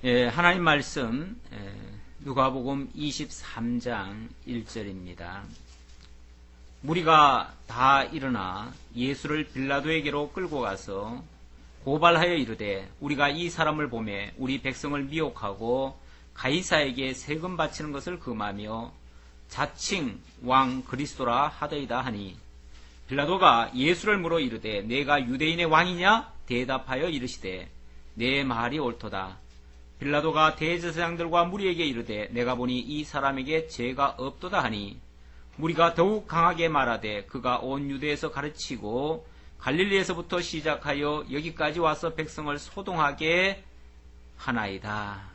하나님 말씀 누가복음 23장 1절입니다. 무리가 다 일어나 예수를 빌라도에게로 끌고 가서 고발하여 이르되 우리가 이 사람을 보매 우리 백성을 미혹하고 가이사에게 세금 바치는 것을 금하며 자칭 왕 그리스도라 하더이다 하니, 빌라도가 예수를 물어 이르되 내가 유대인의 왕이냐? 대답하여 이르시되 내 말이 옳도다. 빌라도가 대제사장들과 무리에게 이르되 내가 보니 이 사람에게 죄가 없도다 하니, 무리가 더욱 강하게 말하되 그가 온 유대에서 가르치고 갈릴리에서부터 시작하여 여기까지 와서 백성을 소동하게 하나이다.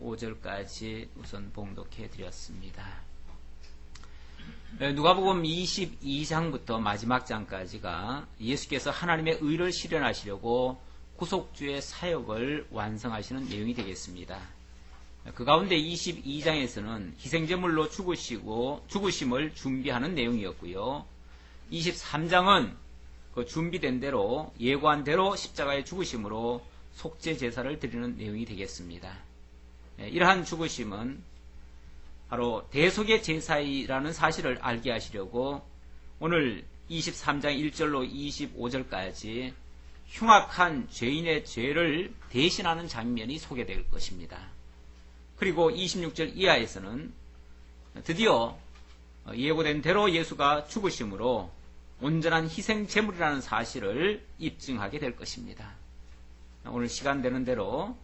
5절까지 우선 봉독해 드렸습니다. 누가복음 22장부터 마지막 장까지가 예수께서 하나님의 의를 실현하시려고 구속주의 사역을 완성하시는 내용이 되겠습니다. 그 가운데 22장에서는 희생제물로 죽으심을 준비하는 내용이었고요. 23장은 그 준비된 대로 예고한 대로 십자가의 죽으심으로 속죄 제사를 드리는 내용이 되겠습니다. 이러한 죽으심은 바로 대속의 제사이라는 사실을 알게 하시려고 오늘 23장 1절로 25절까지 흉악한 죄인의 죄를 대신하는 장면이 소개될 것입니다. 그리고 26절 이하에서는 드디어 예고된 대로 예수가 죽으심으로 온전한 희생 제물이라는 사실을 입증하게 될 것입니다. 오늘 시간 되는 대로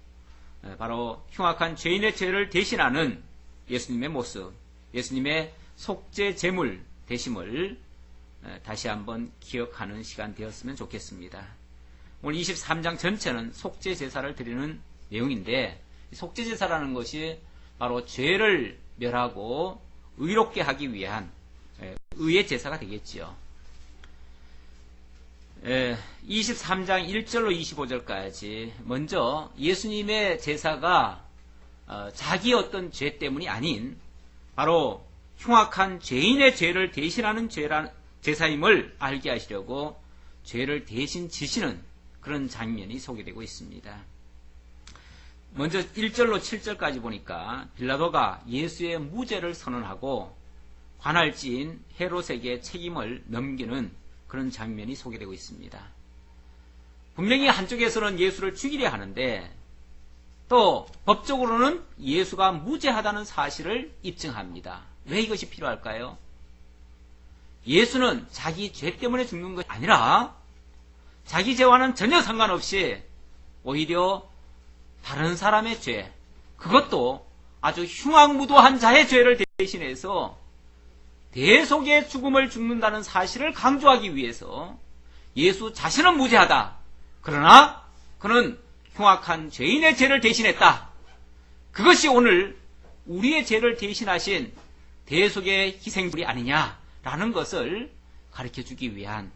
바로 흉악한 죄인의 죄를 대신하는 예수님의 모습, 예수님의 속죄 제물 되심을 다시 한번 기억하는 시간 되었으면 좋겠습니다. 오늘 23장 전체는 속죄 제사를 드리는 내용인데, 속죄 제사라는 것이 바로 죄를 멸하고 의롭게 하기 위한 의의 제사가 되겠지요. 23장 1절로 25절까지 먼저 예수님의 제사가 자기 어떤 죄 때문이 아닌 바로 흉악한 죄인의 죄를 대신하는 제사임을 알게 하시려고 죄를 대신 지시는 그런 장면이 소개되고 있습니다. 먼저 1절로 7절까지 보니까 빌라도가 예수의 무죄를 선언하고 관할지인 헤롯에게 책임을 넘기는 그런 장면이 소개되고 있습니다. 분명히 한쪽에서는 예수를 죽이려 하는데 또 법적으로는 예수가 무죄하다는 사실을 입증합니다. 왜 이것이 필요할까요? 예수는 자기 죄 때문에 죽는 것이 아니라 자기 죄와는 전혀 상관없이 오히려 다른 사람의 죄, 그것도 아주 흉악무도한 자의 죄를 대신해서 대속의 죽음을 죽는다는 사실을 강조하기 위해서 예수 자신은 무죄하다. 그러나 그는 흉악한 죄인의 죄를 대신했다. 그것이 오늘 우리의 죄를 대신하신 대속의 희생물이 아니냐라는 것을 가르쳐주기 위한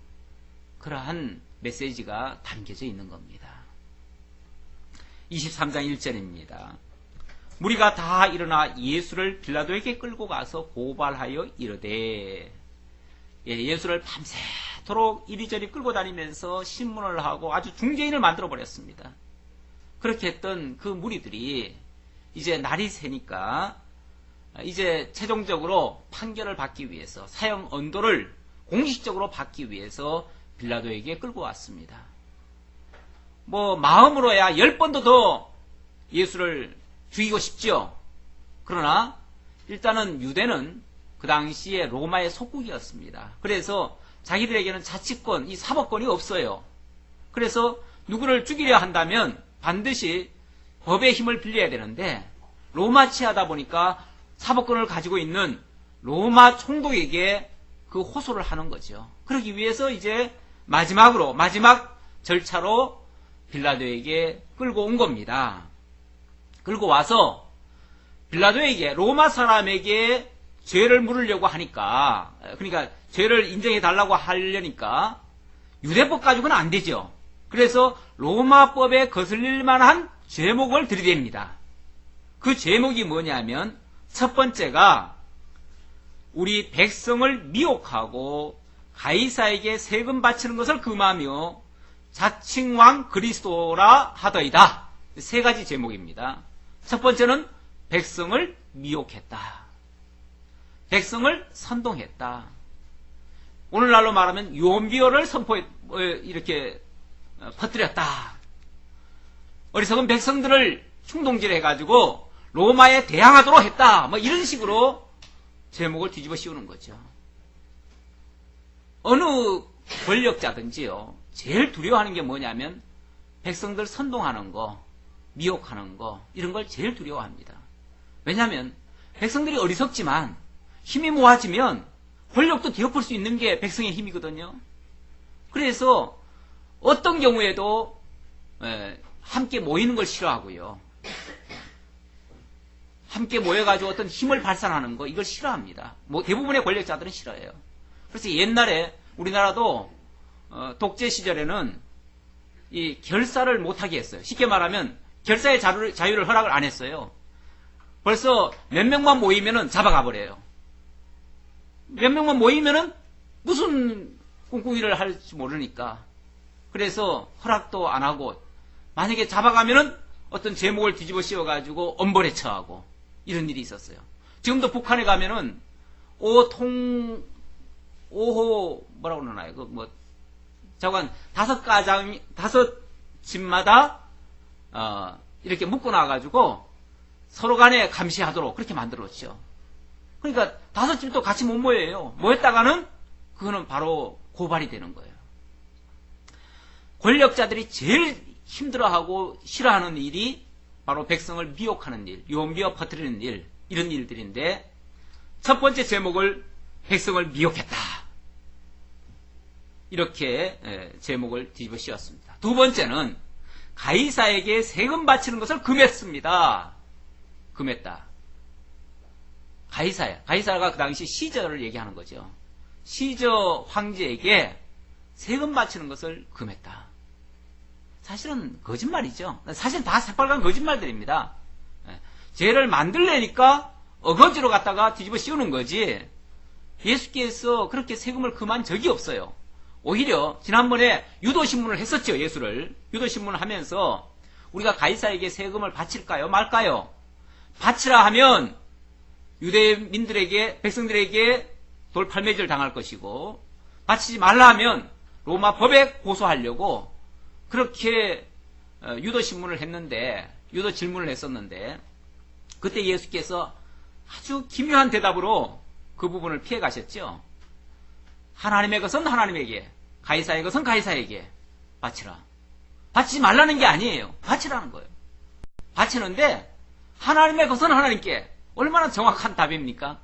그러한 메시지가 담겨져 있는 겁니다. 23장 1절입니다. 무리가 다 일어나 예수를 빌라도에게 끌고 가서 고발하여 이르되, 예수를 밤새도록 이리저리 끌고 다니면서 신문을 하고 아주 중죄인을 만들어 버렸습니다. 그렇게 했던 그 무리들이 이제 날이 새니까 이제 최종적으로 판결을 받기 위해서 사형 언도를 공식적으로 받기 위해서 빌라도에게 끌고 왔습니다. 마음으로야 10번도 더 예수를 죽이고 싶지요. 그러나 일단은 유대는 그 당시에 로마의 속국이었습니다. 그래서 자기들에게는 자치권, 이 사법권이 없어요. 그래서 누구를 죽이려 한다면 반드시 법의 힘을 빌려야 되는데 로마 치하다 보니까 사법권을 가지고 있는 로마 총독에게 그 호소를 하는 거죠. 그러기 위해서 이제 마지막 절차로 빌라도에게 끌고 온 겁니다. 끌고 와서 빌라도에게, 로마 사람에게 죄를 물으려고 하니까, 그러니까 죄를 인정해 달라고 하려니까 유대법 가지고는 안 되죠. 그래서 로마법에 거슬릴 만한 죄목을 들이댑니다. 그 죄목이 뭐냐면 첫 번째가 우리 백성을 미혹하고 가이사에게 세금 바치는 것을 금하며 자칭 왕 그리스도라 하더이다. 세 가지 제목입니다. 첫 번째는 백성을 미혹했다. 백성을 선동했다. 오늘날로 말하면 유언비어를 이렇게 퍼뜨렸다. 어리석은 백성들을 충동질해가지고 로마에 대항하도록 했다. 뭐 이런 식으로 제목을 뒤집어 씌우는 거죠. 어느 권력자든지요, 제일 두려워하는 게 뭐냐면 백성들 선동하는 거, 미혹하는 거, 이런 걸 제일 두려워합니다. 왜냐하면 백성들이 어리석지만 힘이 모아지면 권력도 뒤엎을 수 있는 게 백성의 힘이거든요. 그래서 어떤 경우에도 함께 모이는 걸 싫어하고요. 함께 모여가지고 어떤 힘을 발산하는 거, 이걸 싫어합니다. 뭐 대부분의 권력자들은 싫어해요. 그래서 옛날에 우리나라도 독재 시절에는 이 결사를 못하게 했어요. 쉽게 말하면 결사의 자유를 허락을 안 했어요. 벌써 몇 명만 모이면은 잡아가 버려요. 몇 명만 모이면은 무슨 꿍꿍이를 할지 모르니까. 그래서 허락도 안 하고, 만약에 잡아가면은 어떤 제목을 뒤집어 씌워가지고 엄벌에 처하고, 이런 일이 있었어요. 지금도 북한에 가면은 오호 뭐라고 그러나요? 저건 다섯 집마다 이렇게 묶어 놔가지고 서로 간에 감시하도록 그렇게 만들었죠. 그러니까 다섯 집도 같이 못 모여요. 모였다가는 그거는 바로 고발이 되는 거예요. 권력자들이 제일 힘들어하고 싫어하는 일이 바로 백성을 미혹하는 일, 유언비어 퍼뜨리는 일, 이런 일들인데, 첫 번째 제목을 백성을 미혹했다. 이렇게 제목을 뒤집어 씌웠습니다. 두 번째는 가이사에게 세금 바치는 것을 금했습니다. 금했다. 가이사가 그 당시 시저를 얘기하는 거죠. 시저 황제에게 세금 바치는 것을 금했다. 사실은 거짓말이죠. 사실 다 새빨간 거짓말들입니다. 죄를 만들려니까 어거지로 갖다가 뒤집어 씌우는 거지, 예수께서 그렇게 세금을 금한 적이 없어요. 오히려 지난번에 유도신문을 했었죠. 예수를 유도신문을 하면서 우리가 가이사에게 세금을 바칠까요 말까요? 바치라 하면 유대민들에게, 백성들에게 돌팔매질 당할 것이고, 바치지 말라 하면 로마 법에 고소하려고 그렇게 유도신문을 했는데, 유도 질문을 했었는데, 그때 예수께서 아주 기묘한 대답으로 그 부분을 피해 가셨죠. 하나님의 것은 하나님에게, 가이사의 것은 가이사에게 바치라. 바치지 말라는 게 아니에요. 바치라는 거예요. 바치는데 하나님의 것은 하나님께. 얼마나 정확한 답입니까?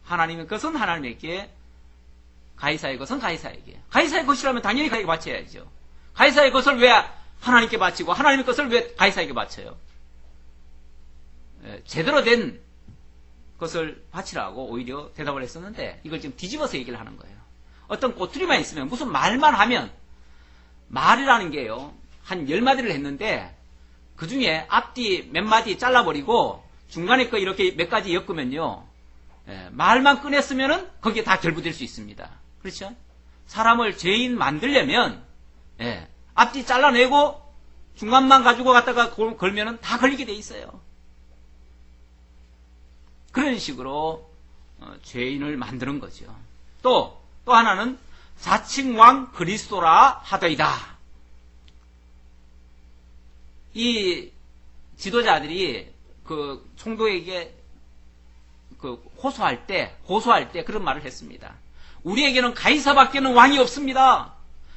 하나님의 것은 하나님에게, 가이사의 것은 가이사에게. 가이사의 것이라면 당연히 가이사에게 바쳐야죠. 가이사의 것을 왜 하나님께 바치고 하나님의 것을 왜 가이사에게 바쳐요? 제대로 된 것을 바치라고 오히려 대답을 했었는데, 이걸 지금 뒤집어서 얘기를 하는 거예요. 어떤 꼬투리만 있으면, 무슨 말만 하면, 말이라는 게요, 한 10마디를 했는데 그 중에 앞뒤 몇 마디 잘라버리고 중간에 거 이렇게 몇 가지 엮으면요, 말만 꺼냈으면은 거기에 다 결부될 수 있습니다. 그렇죠? 사람을 죄인 만들려면 앞뒤 잘라내고 중간만 가지고 갖다가 걸면은 다 걸리게 돼 있어요. 그런 식으로 죄인을 만드는 거죠. 또 하나는 자칭 왕 그리스도라 하더이다. 이 지도자들이 그 총독에게 고소할 때 그런 말을 했습니다. 우리에게는 가이사밖에는 왕이 없습니다.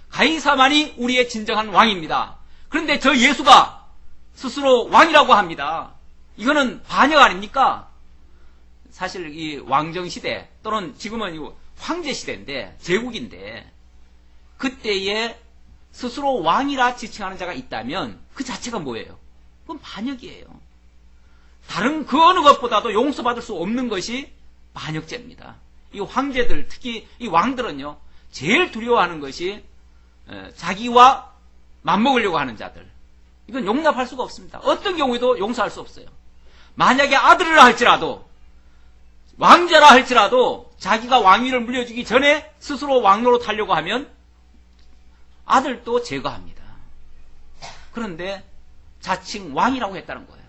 가이사만이 우리의 진정한 왕입니다. 그런데 저 예수가 스스로 왕이라고 합니다. 이거는 반역 아닙니까? 사실 이 왕정시대, 또는 지금은 황제시대인데, 제국인데, 그때에 스스로 왕이라 지칭하는 자가 있다면 그 자체가 뭐예요? 그건 반역이에요. 다른 그 어느 것보다도 용서받을 수 없는 것이 반역죄입니다. 이 황제들, 특히 이 왕들은요, 제일 두려워하는 것이 자기와 맞먹으려고 하는 자들. 이건 용납할 수가 없습니다. 어떤 경우에도 용서할 수 없어요. 만약에 아들이라 할지라도, 왕자라 할지라도 자기가 왕위를 물려주기 전에 스스로 왕노릇 하려고 하면 아들도 제거합니다. 그런데 자칭 왕이라고 했다는 거예요.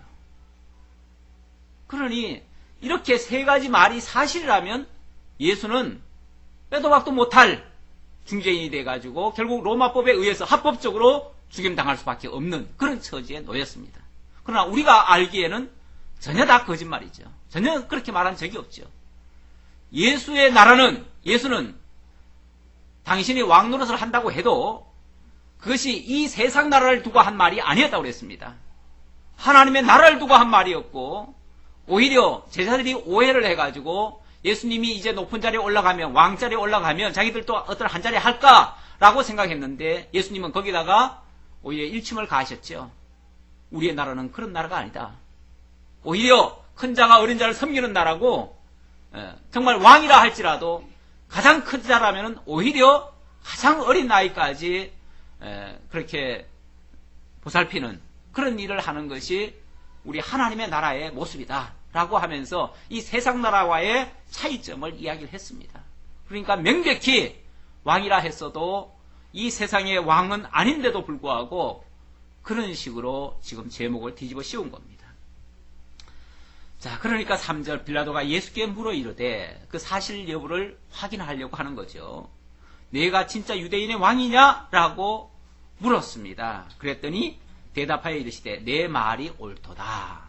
그러니 이렇게 세 가지 말이 사실이라면 예수는 빼도 박도 못할 중죄인이 돼가지고 결국 로마법에 의해서 합법적으로 죽임당할 수밖에 없는 그런 처지에 놓였습니다. 그러나 우리가 알기에는 전혀 다 거짓말이죠. 전혀 그렇게 말한 적이 없죠. 예수의 나라는, 예수는 당신이 왕 노릇을 한다고 해도 그것이 이 세상 나라를 두고 한 말이 아니었다고 그랬습니다. 하나님의 나라를 두고 한 말이었고, 오히려 제자들이 오해를 해가지고 예수님이 이제 높은 자리에 올라가면, 왕자리에 올라가면 자기들도 어떤 한 자리 할까라고 생각했는데 예수님은 거기다가 오히려 일침을 가하셨죠. 우리의 나라는 그런 나라가 아니다. 오히려 큰 자가 어린 자를 섬기는 나라고, 정말 왕이라 할지라도 가장 큰 자라면 오히려 가장 어린 나이까지 그렇게 보살피는 그런 일을 하는 것이 우리 하나님의 나라의 모습이다 라고 하면서 이 세상 나라와의 차이점을 이야기를 했습니다. 그러니까 명백히 왕이라 했어도 이 세상의 왕은 아닌데도 불구하고 그런 식으로 지금 제목을 뒤집어 씌운 겁니다. 자, 그러니까 3절 빌라도가 예수께 물어 이르되 그 사실 여부를 확인하려고 하는 거죠. 내가 진짜 유대인의 왕이냐? 라고 물었습니다. 그랬더니 대답하여 이르시되 내 말이 옳도다.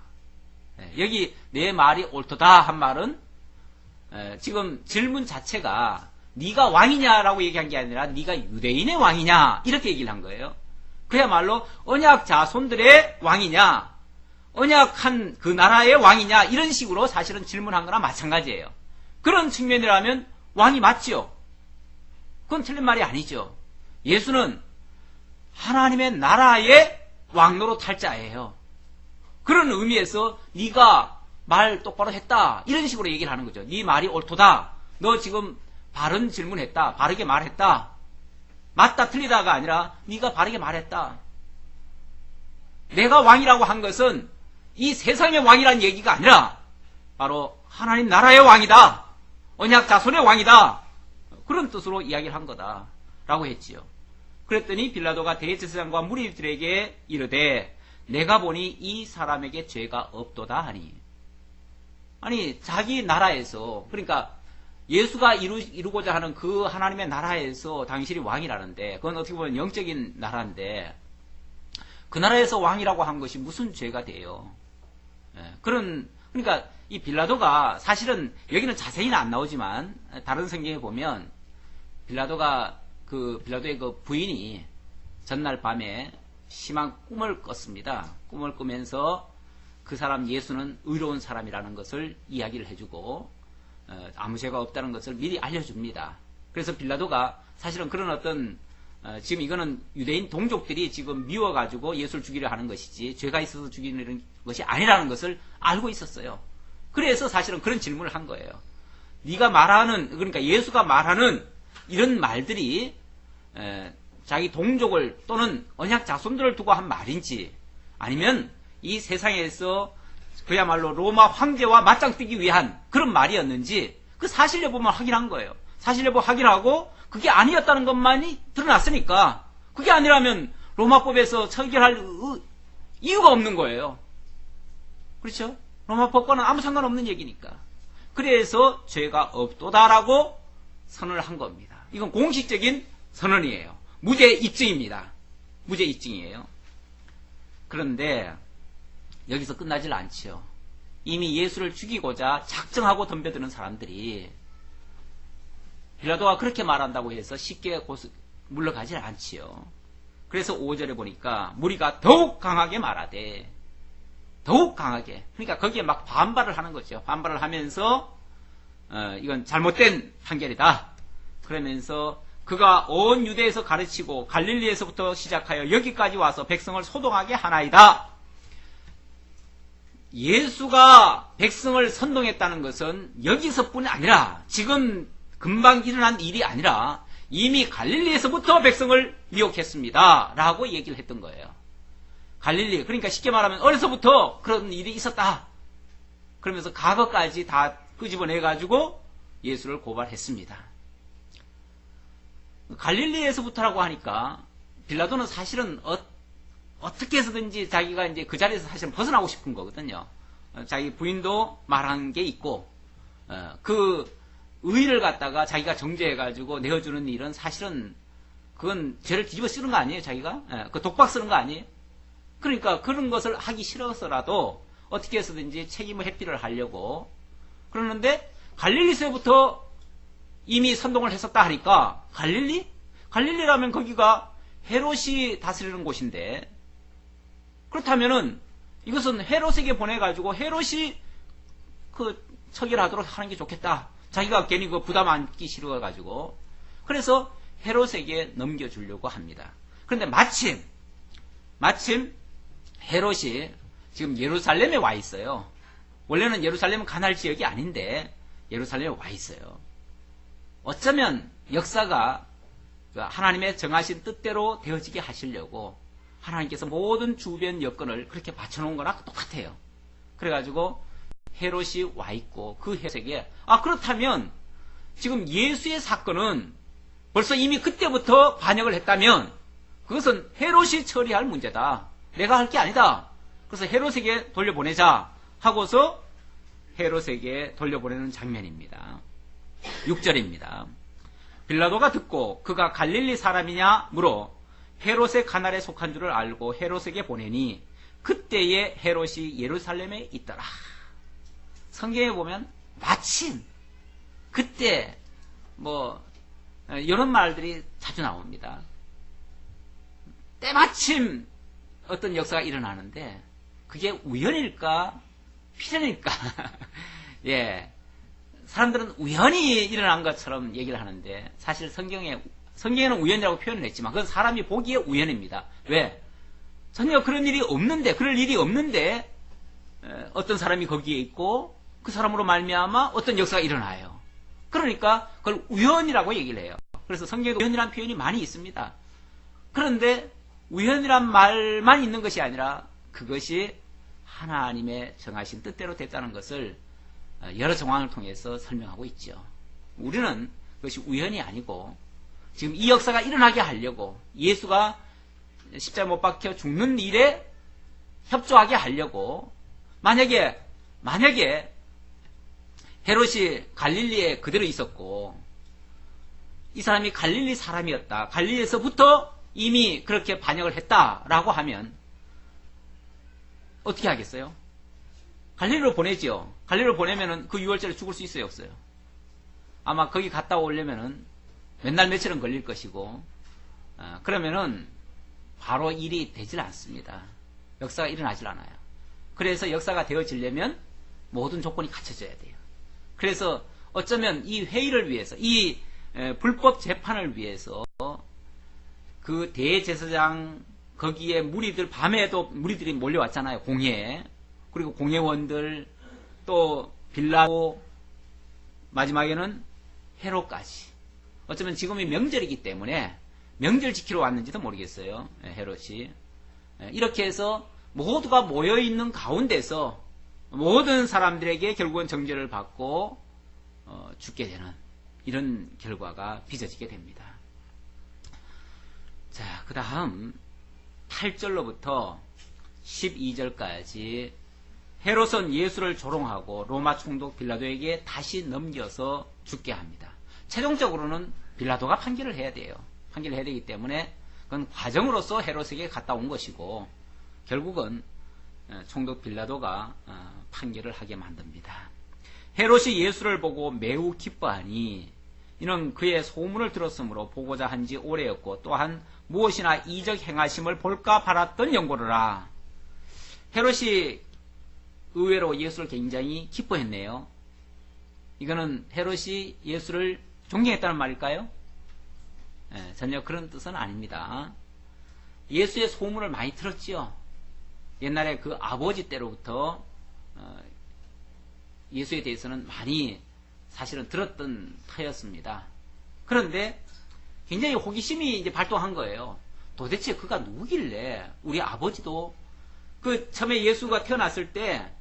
여기 내 말이 옳도다 한 말은 지금 질문 자체가 네가 왕이냐라고 얘기한 게 아니라 네가 유대인의 왕이냐 이렇게 얘기를 한 거예요. 그야말로 언약 자손들의 왕이냐, 언약한 그 나라의 왕이냐 이런 식으로 사실은 질문한 거나 마찬가지예요. 그런 측면이라면 왕이 맞죠. 그건 틀린 말이 아니죠. 예수는 하나님의 나라의 왕노릇 할 자예요. 그런 의미에서 네가 말 똑바로 했다 이런 식으로 얘기를 하는 거죠. 네 말이 옳도다. 너 지금 바른 질문했다. 바르게 말했다. 맞다 틀리다가 아니라 네가 바르게 말했다. 내가 왕이라고 한 것은 이 세상의 왕이란 얘기가 아니라 바로 하나님 나라의 왕이다. 언약 자손의 왕이다. 그런 뜻으로 이야기를 한 거다 라고 했지요. 그랬더니 빌라도가 대제사장과 무리들에게 이르되 내가 보니 이 사람에게 죄가 없도다 하니. 아니 자기 나라에서, 그러니까 예수가 이루고자 하는 그 하나님의 나라에서 당신이 왕이라는데, 그건 어떻게 보면 영적인 나라인데 그 나라에서 왕이라고 한 것이 무슨 죄가 돼요. 그러니까 이 빌라도가 사실은 여기는 자세히는 안 나오지만 다른 성경에 보면 빌라도의 그 부인이 전날 밤에 심한 꿈을 꿨습니다. 꿈을 꾸면서 그 사람 예수는 의로운 사람이라는 것을 이야기를 해주고 아무 죄가 없다는 것을 미리 알려줍니다. 그래서 빌라도가 사실은 그런 어떤 지금 이거는 유대인 동족들이 지금 미워가지고 예수를 죽이려 하는 것이지 죄가 있어서 죽이는 것이 아니라는 것을 알고 있었어요. 그래서 사실은 그런 질문을 한 거예요. 네가 말하는, 그러니까 예수가 말하는 이런 말들이 자기 동족을 또는 언약 자손들을 두고 한 말인지, 아니면 이 세상에서 그야말로 로마 황제와 맞짱 뜨기 위한 그런 말이었는지 그 사실 여부만 확인한 거예요. 사실 여부 확인하고 그게 아니었다는 것만이 드러났으니까 그게 아니라면 로마법에서 처결할 이유가 없는 거예요. 그렇죠? 로마법과는 아무 상관없는 얘기니까. 그래서 죄가 없도다라고 선언을 한 겁니다. 이건 공식적인 선언이에요. 무죄 입증입니다. 무죄 입증이에요. 그런데 여기서 끝나질 않지요. 이미 예수를 죽이고자 작정하고 덤벼드는 사람들이 빌라도가 그렇게 말한다고 해서 쉽게 물러가질 않지요. 그래서 5절에 보니까 무리가 더욱 강하게 말하되, 더욱 강하게, 그러니까 거기에 막 반발을 하는 거죠. 반발을 하면서 이건 잘못된 판결이다. 그러면서 그가 온 유대에서 가르치고 갈릴리에서부터 시작하여 여기까지 와서 백성을 소동하게 하나이다. 예수가 백성을 선동했다는 것은 여기서뿐이 아니라, 지금 금방 일어난 일이 아니라 이미 갈릴리에서부터 백성을 미혹했습니다 라고 얘기를 했던 거예요. 갈릴리, 그러니까 쉽게 말하면 어려서부터 그런 일이 있었다. 그러면서 과거까지 다 끄집어내가지고 예수를 고발했습니다. 갈릴리에서부터라고 하니까 빌라도는 사실은 어떻게 해서든지 자기가 이제 그 자리에서 사실 벗어나고 싶은 거거든요. 자기 부인도 말한 게 있고, 그 의의를 갖다가 자기가 정죄해가지고 내어주는 일은 사실은 그건 죄를 뒤집어 쓰는 거 아니에요, 자기가? 그 독박 쓰는 거 아니에요? 그러니까 그런 것을 하기 싫어서라도 어떻게 해서든지 책임을 회피를 하려고 그러는데 갈릴리서부터 이미 선동을 했었다 하니까 갈릴리? 갈릴리라면 거기가 헤롯이 다스리는 곳인데 그렇다면은 이것은 헤롯에게 보내가지고 헤롯이 그 처결하도록 하는 게 좋겠다. 자기가 괜히 그 부담 안기 싫어가지고 그래서 헤롯에게 넘겨주려고 합니다. 그런데 마침 헤롯이 지금 예루살렘에 와 있어요. 원래는 예루살렘은 가나안 지역이 아닌데 예루살렘에 와 있어요. 어쩌면 역사가 하나님의 정하신 뜻대로 되어지게 하시려고 하나님께서 모든 주변 여건을 그렇게 받쳐놓은 거나 똑같아요. 그래가지고 헤롯이 와 있고 그 헤롯에게 그렇다면 지금 예수의 사건은 벌써 이미 그때부터 반역을 했다면 그것은 헤롯이 처리할 문제다. 내가 할 게 아니다. 그래서 헤롯에게 돌려보내자 하고서 헤롯에게 돌려보내는 장면입니다. 6절입니다. 빌라도가 듣고 그가 갈릴리 사람이냐 물어 헤롯의 가날에 속한 줄을 알고 헤롯에게 보내니 그때에 헤롯이 예루살렘에 있더라. 성경에 보면 마침 그때 이런 말들이 자주 나옵니다. 때마침 어떤 역사가 일어나는데 그게 우연일까 필연일까? 예, 사람들은 우연히 일어난 것처럼 얘기를 하는데 사실 성경에는 우연이라고 표현을 했지만 그건 사람이 보기에 우연입니다. 왜? 전혀 그런 일이 없는데 그럴 일이 없는데 어떤 사람이 거기에 있고 그 사람으로 말미암아 어떤 역사가 일어나요. 그러니까 그걸 우연이라고 얘기를 해요. 그래서 성경에 우연이라는 표현이 많이 있습니다. 그런데 우연이란 말만 있는 것이 아니라 그것이 하나님의 정하신 뜻대로 됐다는 것을 여러 정황을 통해서 설명하고 있죠. 우리는 그것이 우연이 아니고 지금 이 역사가 일어나게 하려고 예수가 십자가에 못 박혀 죽는 일에 협조하게 하려고 만약에 헤롯이 갈릴리에 그대로 있었고 이 사람이 갈릴리 사람이었다. 갈릴리에서부터 이미 그렇게 반역을 했다라고 하면 어떻게 하겠어요? 갈릴리로 보내지요. 갈릴리로 보내면은 그 6월절에 죽을 수 있어요, 없어요? 아마 거기 갔다 오려면은 몇 날 며칠은 걸릴 것이고, 그러면은 바로 일이 되질 않습니다. 역사가 일어나질 않아요. 그래서 역사가 되어지려면 모든 조건이 갖춰져야 돼요. 그래서 어쩌면 이 회의를 위해서, 이 불법 재판을 위해서 그 대제사장 거기에 무리들 밤에도 무리들이 몰려왔잖아요. 공회에. 그리고 공회원들 또 빌라도 마지막에는 헤롯까지. 어쩌면 지금이 명절이기 때문에 명절 지키러 왔는지도 모르겠어요. 헤롯이. 이렇게 해서 모두가 모여있는 가운데서 모든 사람들에게 결국은 정죄를 받고 죽게 되는 이런 결과가 빚어지게 됩니다. 자, 그 다음 8절로부터 12절까지 헤롯은 예수를 조롱하고 로마 총독 빌라도에게 다시 넘겨서 죽게 합니다. 최종적으로는 빌라도가 판결을 해야 돼요. 판결을 해야 되기 때문에 그건 과정으로서 헤롯에게 갔다 온 것이고 결국은 총독 빌라도가 판결을 하게 만듭니다. 헤롯이 예수를 보고 매우 기뻐하니 이는 그의 소문을 들었으므로 보고자 한 지 오래였고 또한 무엇이나 이적 행하심을 볼까 바랐던 연고로라. 헤롯이 의외로 예수를 굉장히 기뻐했네요. 이거는 헤롯이 예수를 존경했다는 말일까요? 전혀 그런 뜻은 아닙니다. 예수의 소문을 많이 들었지요. 옛날에 그 아버지 때로부터 예수에 대해서는 많이 사실은 들었던 터였습니다. 그런데 굉장히 호기심이 이제 발동한 거예요. 도대체 그가 누구길래 우리 아버지도 그 처음에 예수가 태어났을 때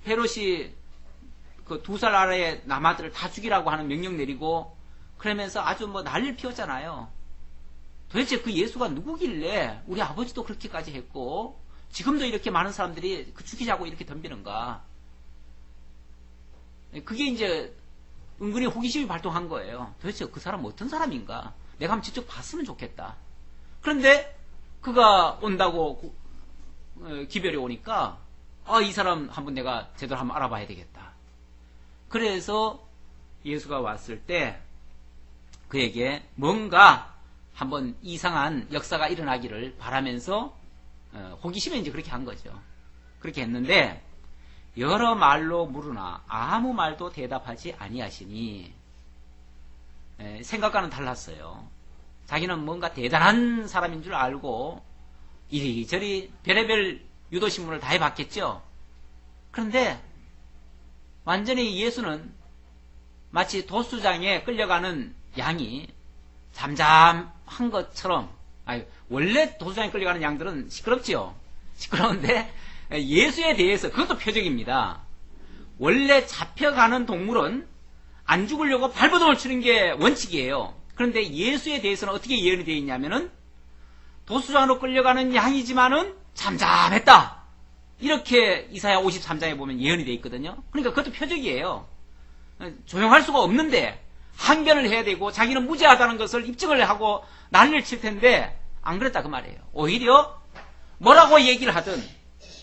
헤롯이 그 2살 아래의 남아들을 다 죽이라고 하는 명령 내리고 그러면서 아주 난리를 피웠잖아요. 도대체 그 예수가 누구길래 우리 아버지도 그렇게까지 했고 지금도 이렇게 많은 사람들이 죽이자고 이렇게 덤비는가? 그게 이제 은근히 호기심이 발동한 거예요. 도대체 그 사람 어떤 사람인가? 내가 한번 직접 봤으면 좋겠다. 그런데 그가 온다고 기별이 오니까 이 사람 한번 내가 제대로 한번 알아봐야 되겠다. 그래서 예수가 왔을 때 그에게 뭔가 한번 이상한 역사가 일어나기를 바라면서 호기심에 이제 그렇게 한 거죠. 그렇게 했는데 여러 말로 물으나 아무 말도 대답하지 아니하시니 생각과는 달랐어요. 자기는 뭔가 대단한 사람인 줄 알고 이리저리 별의별 유도신문을 다 해봤겠죠. 그런데 완전히 예수는 마치 도수장에 끌려가는 양이 잠잠한 것처럼, 원래 도수장에 끌려가는 양들은 시끄럽지요. 시끄러운데 예수에 대해서 그것도 표적입니다. 원래 잡혀가는 동물은 안 죽으려고 발버둥을 치는 게 원칙이에요. 그런데 예수에 대해서는 어떻게 예언이 되어 있냐면은 도수장으로 끌려가는 양이지만은 잠잠했다. 이렇게 이사야 53장에 보면 예언이 되어 있거든요. 그러니까 그것도 표적이에요. 조용할 수가 없는데 항변을 해야 되고 자기는 무죄하다는 것을 입증을 하고 난리를 칠 텐데 안 그랬다 그 말이에요. 오히려 뭐라고 얘기를 하든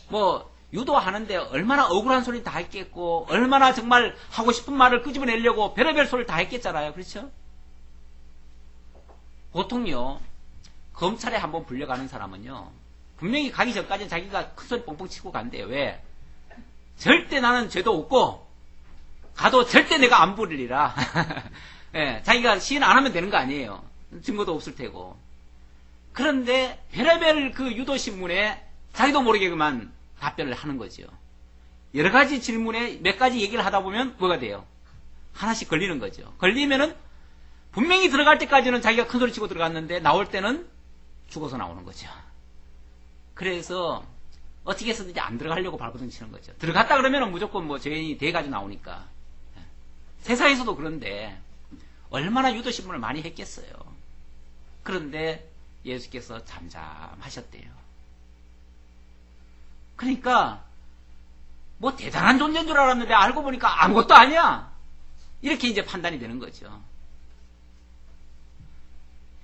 뭐 유도하는데 얼마나 억울한 소리 다 했겠고 얼마나 정말 하고 싶은 말을 끄집어내려고 별의별 소리를 다 했겠잖아요. 그렇죠? 보통요 검찰에 한번 불려가는 사람은요 분명히 가기 전까지는 자기가 큰소리 뻥뻥 치고 간대요. 왜? 절대 나는 죄도 없고 가도 절대 내가 안 부르리라. 예, 자기가 시인 안 하면 되는 거 아니에요. 증거도 없을 테고. 그런데 별의별 그 유도신문에 자기도 모르게 그만 답변을 하는 거죠. 여러 가지 질문에 몇 가지 얘기를 하다 보면 뭐가 돼요? 하나씩 걸리는 거죠. 걸리면은 분명히 들어갈 때까지는 자기가 큰 소리 치고 들어갔는데 나올 때는 죽어서 나오는 거죠. 그래서 어떻게 해서든지 안 들어가려고 발버둥 치는 거죠. 들어갔다 그러면 무조건 뭐 죄인이 돼가지고 나오니까. 세상에서도 그런데 얼마나 유도신문을 많이 했겠어요. 그런데 예수께서 잠잠하셨대요. 그러니까 뭐 대단한 존재인 줄 알았는데 알고 보니까 아무것도 아니야. 이렇게 이제 판단이 되는 거죠.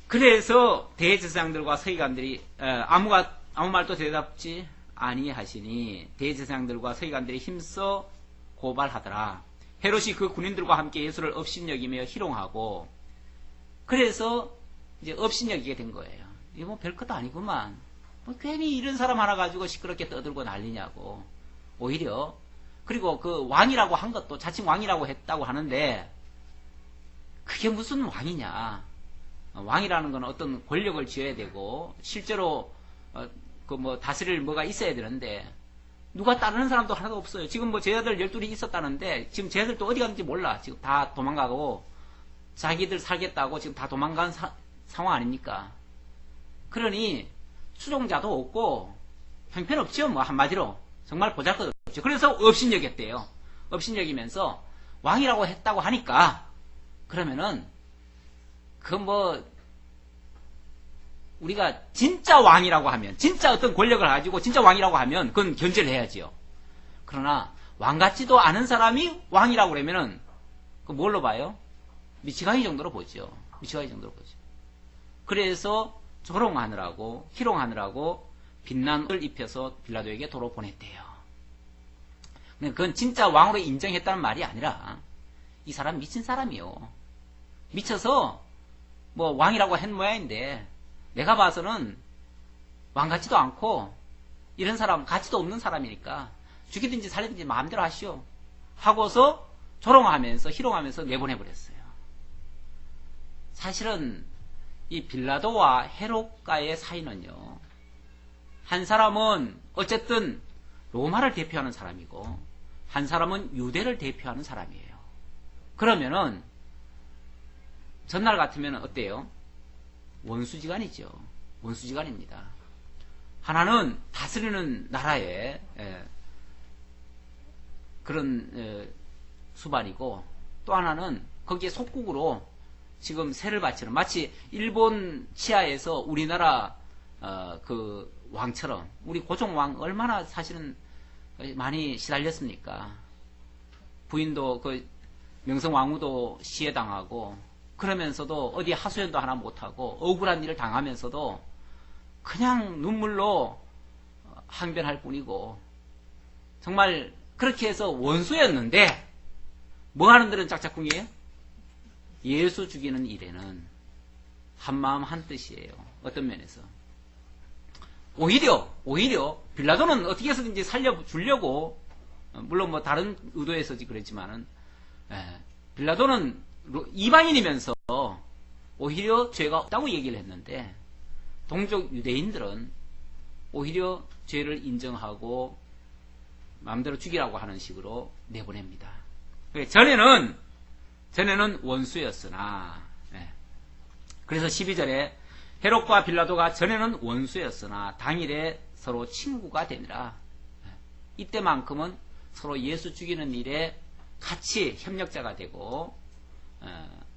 그래서 대제사장들과 서기관들이 아무 말도 대답지 아니하시니 대제사장들과 서기관들이 힘써 고발하더라. 헤롯이 그 군인들과 함께 예수를 업신여기며 희롱하고 그래서 이제 업신여기게 된 거예요. 이거 뭐 별것도 아니구만. 뭐 괜히 이런 사람 하나 가지고 시끄럽게 떠들고 난리냐고. 오히려 그리고 그 왕이라고 한 것도 자칭 왕이라고 했다고 하는데 그게 무슨 왕이냐. 왕이라는 건 어떤 권력을 쥐어야 되고 실제로 그 뭐 다스릴 뭐가 있어야 되는데 누가 따르는 사람도 하나도 없어요. 지금 뭐 제자들 12이 있었다는데 지금 제자들도 어디 갔는지 몰라. 지금 다 도망가고 자기들 살겠다고 지금 다 도망간 상황 아닙니까? 그러니 추종자도 없고 형편없죠. 뭐 한마디로 정말 보잘것없죠. 그래서 업신여겼대요. 업신여기면서 왕이라고 했다고 하니까 그러면은 그 뭐 우리가 진짜 왕이라고 하면 진짜 어떤 권력을 가지고 진짜 왕이라고 하면 그건 견제를 해야지요. 그러나 왕 같지도 않은 사람이 왕이라고 그러면은 그 뭘로 봐요? 미치광이 정도로 보죠. 미치광이 정도로 보죠. 그래서 조롱하느라고 희롱하느라고 빛난옷을 입혀서 빌라도에게 도로 보냈대요. 그건 진짜 왕으로 인정했다는 말이 아니라 이 사람 미친 사람이요. 미쳐서 뭐 왕이라고 한 모양인데 내가 봐서는 왕 같지도 않고 이런 사람 가치도 없는 사람이니까 죽이든지 살리든지 마음대로 하시오 하고서 조롱하면서 희롱하면서 내보내버렸어요. 사실은 이 빌라도와 헤롯과의 사이는요, 한 사람은 어쨌든 로마를 대표하는 사람이고 한 사람은 유대를 대표하는 사람이에요. 그러면은 전날 같으면 어때요? 원수지간이죠. 원수지간입니다. 하나는 다스리는 나라의 그런 수반이고 또 하나는 거기에 속국으로 지금 세를 바치는 마치 일본 치하에서 우리나라 그 왕처럼, 우리 고종왕 얼마나 사실은 많이 시달렸습니까? 부인도 그 명성왕후도 시해당하고, 그러면서도 어디 하소연도 하나 못하고 억울한 일을 당하면서도 그냥 눈물로 항변할 뿐이고, 정말 그렇게 해서 원수였는데 뭐 하는 데는 짝짝꿍이에요? 예수 죽이는 일에는 한마음 한뜻이에요. 어떤 면에서 오히려 빌라도는 어떻게 해서든지 살려주려고, 물론 뭐 다른 의도에서지 그랬지만은, 빌라도는 이방인이면서 오히려 죄가 없다고 얘기를 했는데, 동족 유대인들은 오히려 죄를 인정하고 마음대로 죽이라고 하는 식으로 내보냅니다. 전에는 원수였으나, 그래서 12절에 헤롯과 빌라도가 전에는 원수였으나 당일에 서로 친구가 되니라. 이때만큼은 서로 예수 죽이는 일에 같이 협력자가 되고,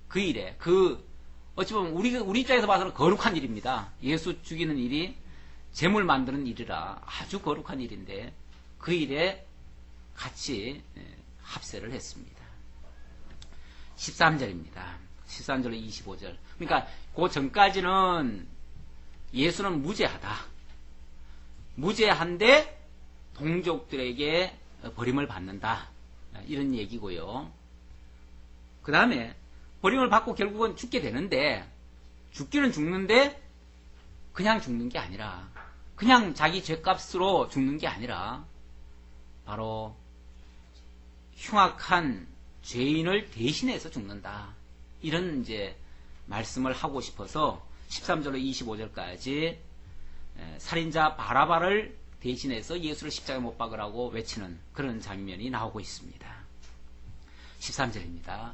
그 일에, 어찌 보면 우리 입장에서 봐서는 거룩한 일입니다. 예수 죽이는 일이 재물 만드는 일이라 아주 거룩한 일인데 그 일에 같이 합세를 했습니다. 13절입니다. 13절로 25절. 그러니까 그 전까지는 예수는 무죄한데 동족들에게 버림을 받는다, 이런 얘기고요. 그 다음에 버림을 받고 결국은 죽게 되는데, 죽기는 죽는데 그냥 죽는 게 아니라, 그냥 자기 죄값으로 죽는 게 아니라 바로 흉악한 죄인을 대신해서 죽는다, 이런 이제 말씀을 하고 싶어서 13절로 25절까지 살인자 바라바를 대신해서 예수를 십자가에 못 박으라고 외치는 그런 장면이 나오고 있습니다. 13절입니다.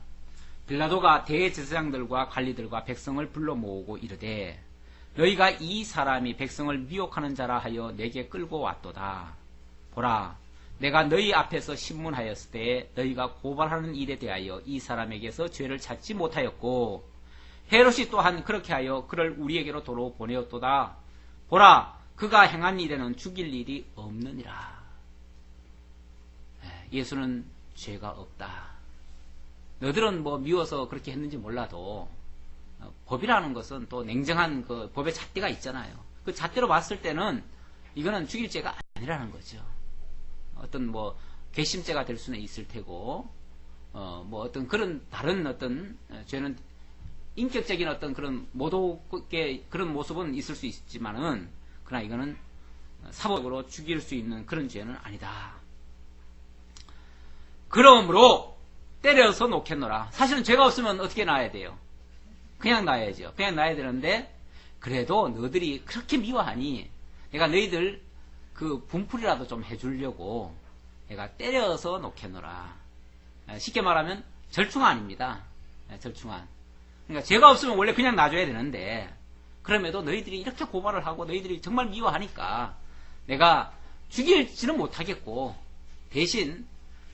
빌라도가 대제사장들과 관리들과 백성을 불러 모으고 이르되 너희가 이 사람이 백성을 미혹하는 자라 하여 내게 끌고 왔도다. 보라, 내가 너희 앞에서 신문하였을 때 너희가 고발하는 일에 대하여 이 사람에게서 죄를 찾지 못하였고 헤롯이 또한 그렇게 하여 그를 우리에게로 도로 보내었도다. 보라, 그가 행한 일에는 죽일 일이 없느니라. 예수는 죄가 없다. 너들은 뭐 미워서 그렇게 했는지 몰라도 법이라는 것은 또 냉정한 그 법의 잣대가 있잖아요. 그 잣대로 봤을 때는 이거는 죽일 죄가 아니라는 거죠. 어떤 뭐 괘씸죄가 될 수는 있을 테고, 뭐 어떤 그런 다른 어떤 죄는 인격적인 어떤 그런 모독의 그런 모습은 있을 수 있지만은, 그러나 이거는 사법적으로 죽일 수 있는 그런 죄는 아니다. 그러므로 때려서 놓겠노라. 사실은 죄가 없으면 어떻게 놔야 돼요? 그냥 놔야죠. 그냥 놔야 되는데, 그래도 너희들이 그렇게 미워하니 내가 너희들 그 분풀이라도 좀 해주려고 내가 때려서 놓겠노라. 쉽게 말하면 절충안입니다. 절충안. 그러니까 죄가 없으면 원래 그냥 놔줘야 되는데, 그럼에도 너희들이 이렇게 고발을 하고 너희들이 정말 미워하니까 내가 죽일지는 못하겠고 대신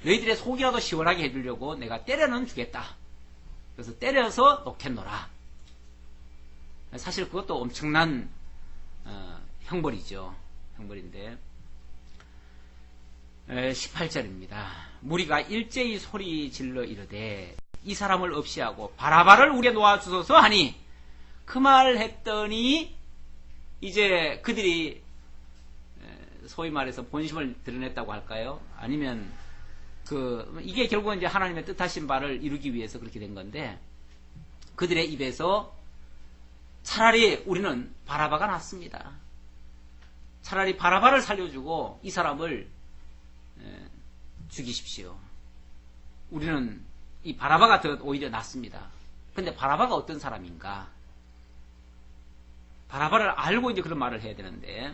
너희들의 속이라도 시원하게 해주려고 내가 때려는 주겠다. 그래서 때려서 놓겠노라. 사실 그것도 엄청난 형벌이죠. 형벌인데 18절입니다. 무리가 일제히 소리 질러 이르되 이 사람을 없이 하고 바라바를 우리에 놓아주소서 하니, 그 말 했더니 이제 그들이 소위 말해서 본심을 드러냈다고 할까요? 아니면 이게 결국은 이제 하나님의 뜻하신 바를 이루기 위해서 그렇게 된 건데, 그들의 입에서 차라리 우리는 바라바가 낫습니다. 차라리 바라바를 살려주고 이 사람을 죽이십시오. 우리는 이 바라바가 더 오히려 낫습니다. 근데 바라바가 어떤 사람인가? 바라바를 알고 이제 그런 말을 해야 되는데,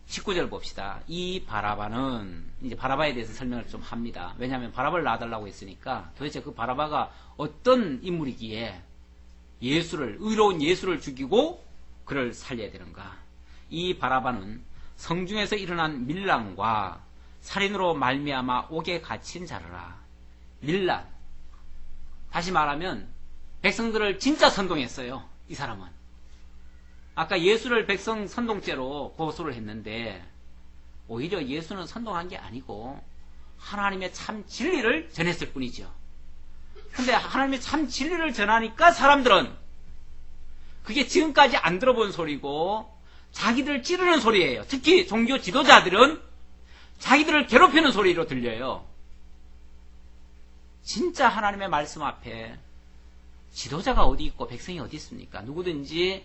19절 봅시다. 이 바라바는, 이제 바라바에 대해서 설명을 좀 합니다. 왜냐하면 바라바를 놔달라고 했으니까 도대체 그 바라바가 어떤 인물이기에 의로운 예수를 죽이고 그를 살려야 되는가? 이 바라바는 성중에서 일어난 밀란과 살인으로 말미암아 옥에 갇힌 자르라. 밀란. 다시 말하면 백성들을 진짜 선동했어요. 이 사람은. 아까 예수를 백성 선동죄로 고소를 했는데 오히려 예수는 선동한 게 아니고 하나님의 참 진리를 전했을 뿐이죠. 근데 하나님의 참 진리를 전하니까 사람들은 그게 지금까지 안 들어본 소리고 자기들 찌르는 소리예요. 특히 종교 지도자들은 자기들을 괴롭히는 소리로 들려요. 진짜 하나님의 말씀 앞에 지도자가 어디 있고 백성이 어디 있습니까? 누구든지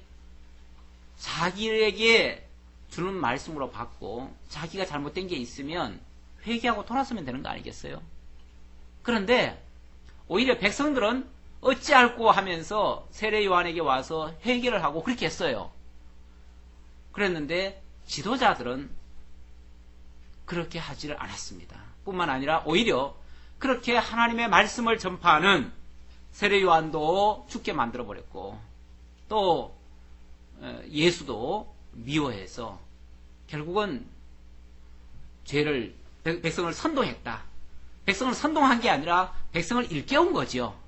자기에게 주는 말씀으로 받고 자기가 잘못된 게 있으면 회개하고 돌아서면 되는 거 아니겠어요? 그런데 오히려 백성들은 어찌할꼬 하면서 세례 요한에게 와서 회개를 하고 그렇게 했어요. 그랬는데 지도자들은 그렇게 하지를 않았습니다. 뿐만 아니라 오히려 그렇게 하나님의 말씀을 전파하는 세례 요한도 죽게 만들어버렸고 또 예수도 미워해서 결국은 죄를 백성을 선동했다. 백성을 선동한 게 아니라 백성을 일깨운 거죠.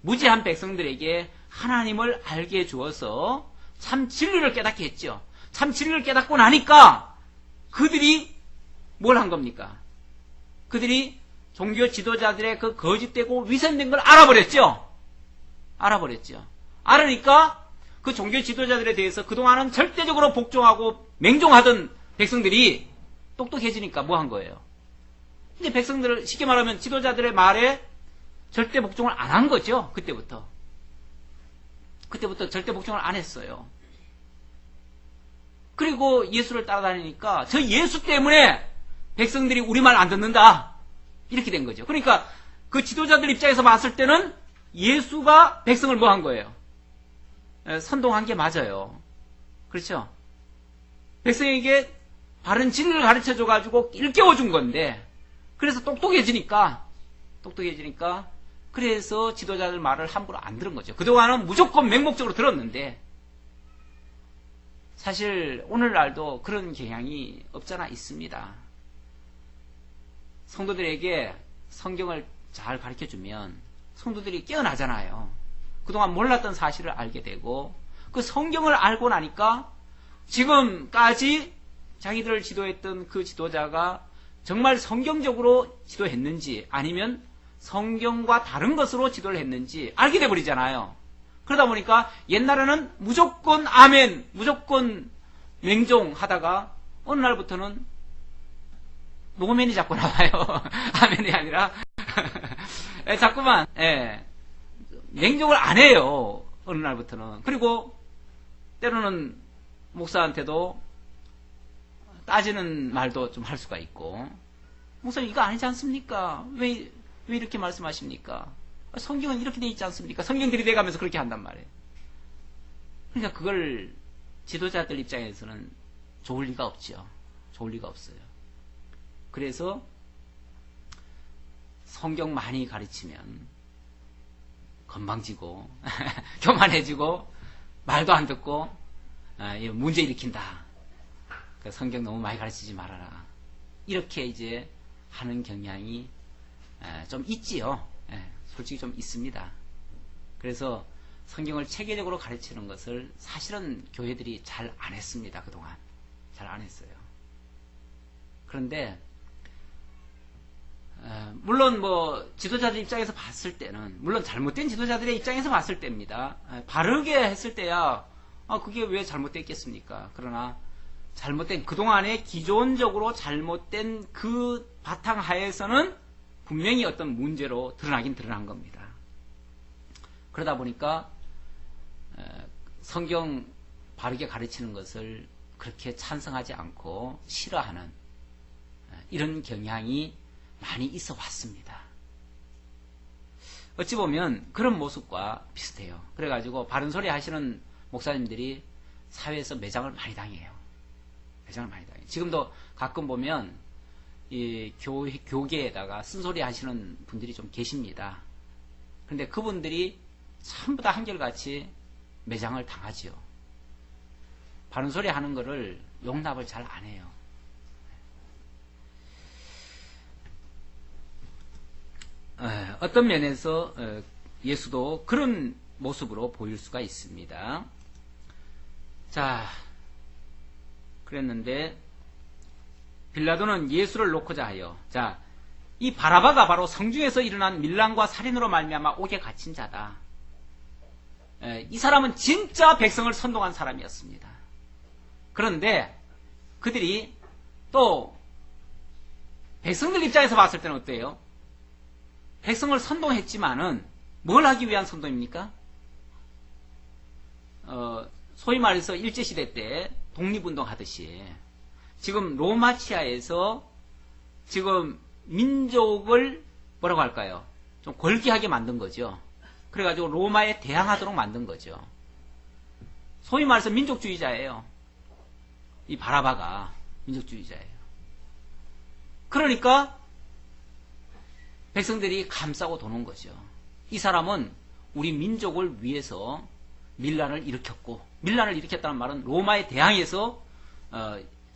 무지한 백성들에게 하나님을 알게 주어서 참 진리를 깨닫게 했죠. 참 진리를 깨닫고 나니까 그들이 뭘 한 겁니까? 그들이 종교 지도자들의 그 거짓되고 위선된 걸 알아버렸죠. 알으니까 그 종교 지도자들에 대해서 그동안은 절대적으로 복종하고 맹종하던 백성들이 똑똑해지니까 뭐 한 거예요? 근데 백성들을 쉽게 말하면 지도자들의 말에 절대 복종을 안 한 거죠. 그때부터 절대 복종을 안 했어요. 그리고 예수를 따라다니니까 저 예수 때문에 백성들이 우리 말 안 듣는다. 이렇게 된 거죠. 그러니까 그 지도자들 입장에서 봤을 때는 예수가 백성을 뭐 한 거예요? 선동한 게 맞아요. 그렇죠? 백성에게 바른 진리를 가르쳐 줘가지고 일깨워 준 건데 그래서 똑똑해지니까 그래서 지도자들 말을 함부로 안 들은 거죠. 그동안은 무조건 맹목적으로 들었는데 사실 오늘날도 그런 경향이 없잖아 있습니다. 성도들에게 성경을 잘 가르쳐주면 성도들이 깨어나잖아요. 그동안 몰랐던 사실을 알게 되고 그 성경을 알고 나니까 지금까지 자기들을 지도했던 그 지도자가 정말 성경적으로 지도했는지 아니면 성경과 다른 것으로 지도를 했는지 알게 돼버리잖아요. 그러다 보니까 옛날에는 무조건 아멘, 무조건 맹종하다가 어느 날부터는 노멘이 자꾸 나와요. 아멘이 아니라 자꾸만 맹종을 안 해요. 어느 날부터는. 그리고 때로는 목사한테도 따지는 말도 좀 할 수가 있고 목사님 이거 아니지 않습니까? 왜 이렇게 말씀하십니까? 성경은 이렇게 돼 있지 않습니까? 성경 들이대가면서 그렇게 한단 말이에요. 그러니까 그걸 지도자들 입장에서는 좋을 리가 없죠. 좋을 리가 없어요. 그래서 성경 많이 가르치면 건방지고 교만해지고 말도 안 듣고 문제 일으킨다. 성경 너무 많이 가르치지 말아라. 이렇게 이제 하는 경향이 좀 있지요. 솔직히 좀 있습니다. 그래서 성경을 체계적으로 가르치는 것을 사실은 교회들이 잘 안 했습니다. 그동안 잘 안 했어요. 그런데 물론 뭐 지도자들 입장에서 봤을 때는 물론 잘못된 지도자들의 입장에서 봤을 때입니다. 바르게 했을 때야 그게 왜 잘못됐겠습니까? 그러나 잘못된 그동안의 기존적으로 잘못된 그 바탕하에서는 분명히 어떤 문제로 드러나긴 드러난 겁니다. 그러다 보니까 성경 바르게 가르치는 것을 그렇게 찬성하지 않고 싫어하는 이런 경향이 많이 있어 왔습니다. 어찌 보면 그런 모습과 비슷해요. 그래가지고 바른 소리 하시는 목사님들이 사회에서 매장을 많이 당해요. 매장을 많이 당해요. 지금도 가끔 보면 이 교계에다가 쓴소리 하시는 분들이 좀 계십니다. 그런데 그분들이 전부 다 한결같이 매장을 당하지요. 바른 소리 하는 거를 용납을 잘 안 해요. 어떤 면에서 예수도 그런 모습으로 보일 수가 있습니다. 자, 그랬는데 빌라도는 예수를 놓고자 하여, 자, 이 바라바가 바로 성중에서 일어난 밀란과 살인으로 말미암아 옥에 갇힌 자다. 이 사람은 진짜 백성을 선동한 사람이었습니다. 그런데 그들이 또 백성들 입장에서 봤을 때는 어때요? 백성을 선동했지만은 뭘 하기 위한 선동입니까? 소위 말해서 일제시대 때 독립운동 하듯이 지금 로마 치하에서 지금 민족을 뭐라고 할까요? 좀 권기하게 만든 거죠. 그래가지고 로마에 대항하도록 만든 거죠. 소위 말해서 민족주의자예요. 이 바라바가 민족주의자예요. 그러니까 백성들이 감싸고 도는 거죠. 이 사람은 우리 민족을 위해서 밀란을 일으켰고, 밀란을 일으켰다는 말은 로마에 대항해서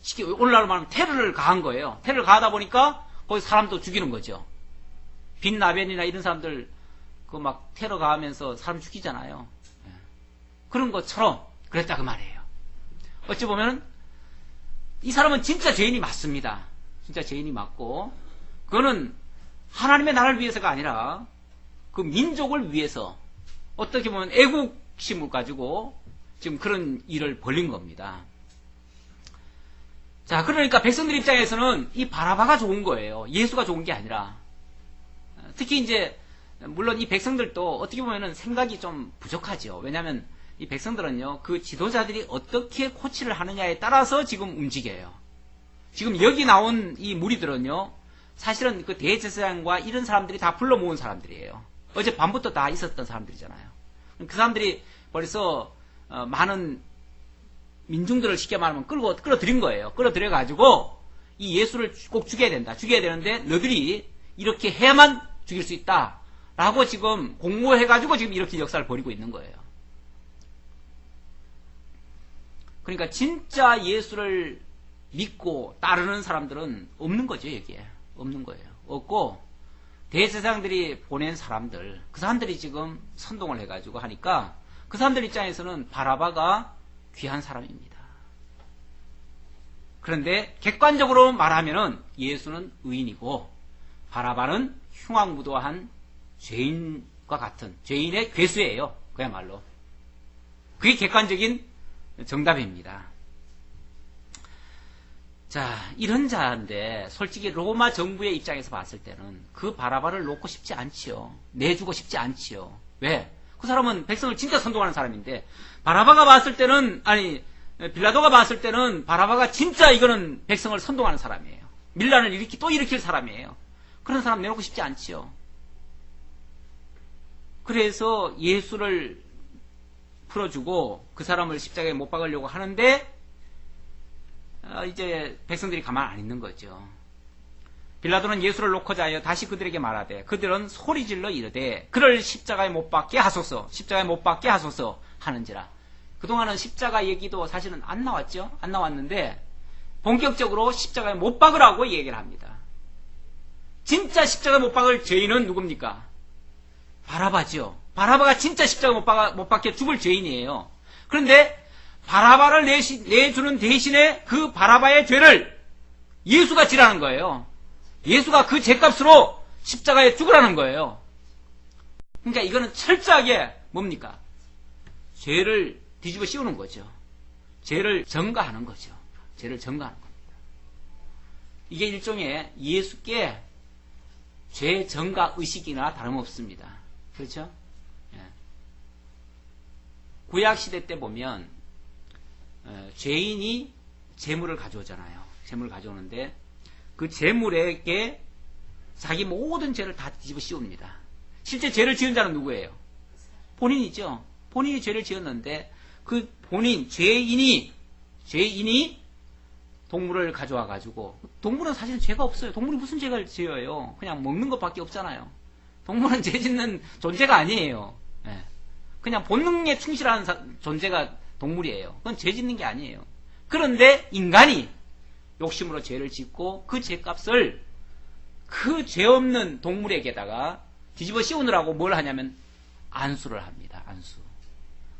쉽게 오늘날로 말하면 테러를 가한 거예요. 테러를 가하다 보니까 거기 사람도 죽이는 거죠. 빈 라벤이나 이런 사람들 그 막 테러 가하면서 사람 죽이잖아요. 그런 것처럼 그랬다 그 말이에요. 어찌 보면 이 사람은 진짜 죄인이 맞습니다. 진짜 죄인이 맞고, 그거는 하나님의 나라를 위해서가 아니라 그 민족을 위해서 어떻게 보면 애국심을 가지고 지금 그런 일을 벌린 겁니다. 자, 그러니까 백성들 입장에서는 이 바라바가 좋은 거예요. 예수가 좋은 게 아니라. 특히 이제 물론 이 백성들도 어떻게 보면은 생각이 좀 부족하죠. 왜냐하면 이 백성들은요, 그 지도자들이 어떻게 코치를 하느냐에 따라서 지금 움직여요. 지금 여기 나온 이 무리들은요, 사실은 그 대제사장과 이런 사람들이 다 불러 모은 사람들이에요. 어제 밤부터 다 있었던 사람들이잖아요. 그 사람들이 벌써 많은 민중들을 쉽게 말하면 끌어들인 거예요. 끌어들여가지고 이 예수를 꼭 죽여야 된다. 죽여야 되는데 너희들이 이렇게 해야만 죽일 수 있다. 라고 지금 공모해가지고 지금 이렇게 역사를 벌이고 있는 거예요. 그러니까 진짜 예수를 믿고 따르는 사람들은 없는 거죠, 여기에. 없는 거예요. 없고, 대제사장들이 보낸 사람들, 그 사람들이 지금 선동을 해가지고 하니까 그 사람들 입장에서는 바라바가 귀한 사람입니다. 그런데 객관적으로 말하면은 예수는 의인이고 바라바는 흉악무도한 죄인과 같은 죄인의 괴수예요. 그야말로. 그게 객관적인 정답입니다. 자, 이런 자인데 솔직히 로마 정부의 입장에서 봤을 때는 그 바라바를 놓고 싶지 않지요. 내주고 싶지 않지요. 왜? 그 사람은 백성을 진짜 선동하는 사람인데, 바라바가 봤을 때는, 아니 빌라도가 봤을 때는 바라바가 진짜 이거는 백성을 선동하는 사람이에요. 밀란을 또 일으킬 사람이에요. 그런 사람 내놓고 싶지 않지요. 그래서 예수를 풀어주고 그 사람을 십자가에 못 박으려고 하는데 이제 백성들이 가만 안 있는 거죠. 빌라도는 예수를 놓고자 하여 다시 그들에게 말하되 그들은 소리질러 이르되 그를 십자가에 못 박게 하소서, 십자가에 못 박게 하소서 하는지라. 그동안은 십자가 얘기도 사실은 안 나왔죠. 안 나왔는데 본격적으로 십자가에 못 박으라고 얘기를 합니다. 진짜 십자가에 못 박을 죄인은 누굽니까? 바라바죠. 바라바가 진짜 십자가에 못 박게 죽을 죄인이에요. 그런데 바라바를 내주는 대신에 그 바라바의 죄를 예수가 지라는 거예요. 예수가 그 죄값으로 십자가에 죽으라는 거예요. 그러니까 이거는 철저하게 뭡니까? 죄를 뒤집어 씌우는 거죠. 죄를 전가하는 거죠. 죄를 전가하는 겁니다. 이게 일종의 예수께 죄 전가 의식이나 다름없습니다. 그렇죠? 예. 구약시대 때 보면 죄인이 재물을 가져오잖아요. 재물을 가져오는데 그 재물에게 자기 모든 죄를 다 뒤집어 씌웁니다. 실제 죄를 지은 자는 누구예요? 본인이죠. 본인이 죄를 지었는데 그 본인, 죄인이 동물을 가져와 가지고, 동물은 사실 죄가 없어요. 동물이 무슨 죄를 지어요? 그냥 먹는 것밖에 없잖아요. 동물은 죄 짓는 존재가 아니에요. 예. 그냥 본능에 충실한 존재가 동물이에요. 그건 죄 짓는 게 아니에요. 그런데 인간이 욕심으로 죄를 짓고 그 죄값을 그 죄 없는 동물에게다가 뒤집어 씌우느라고 뭘 하냐면 안수를 합니다.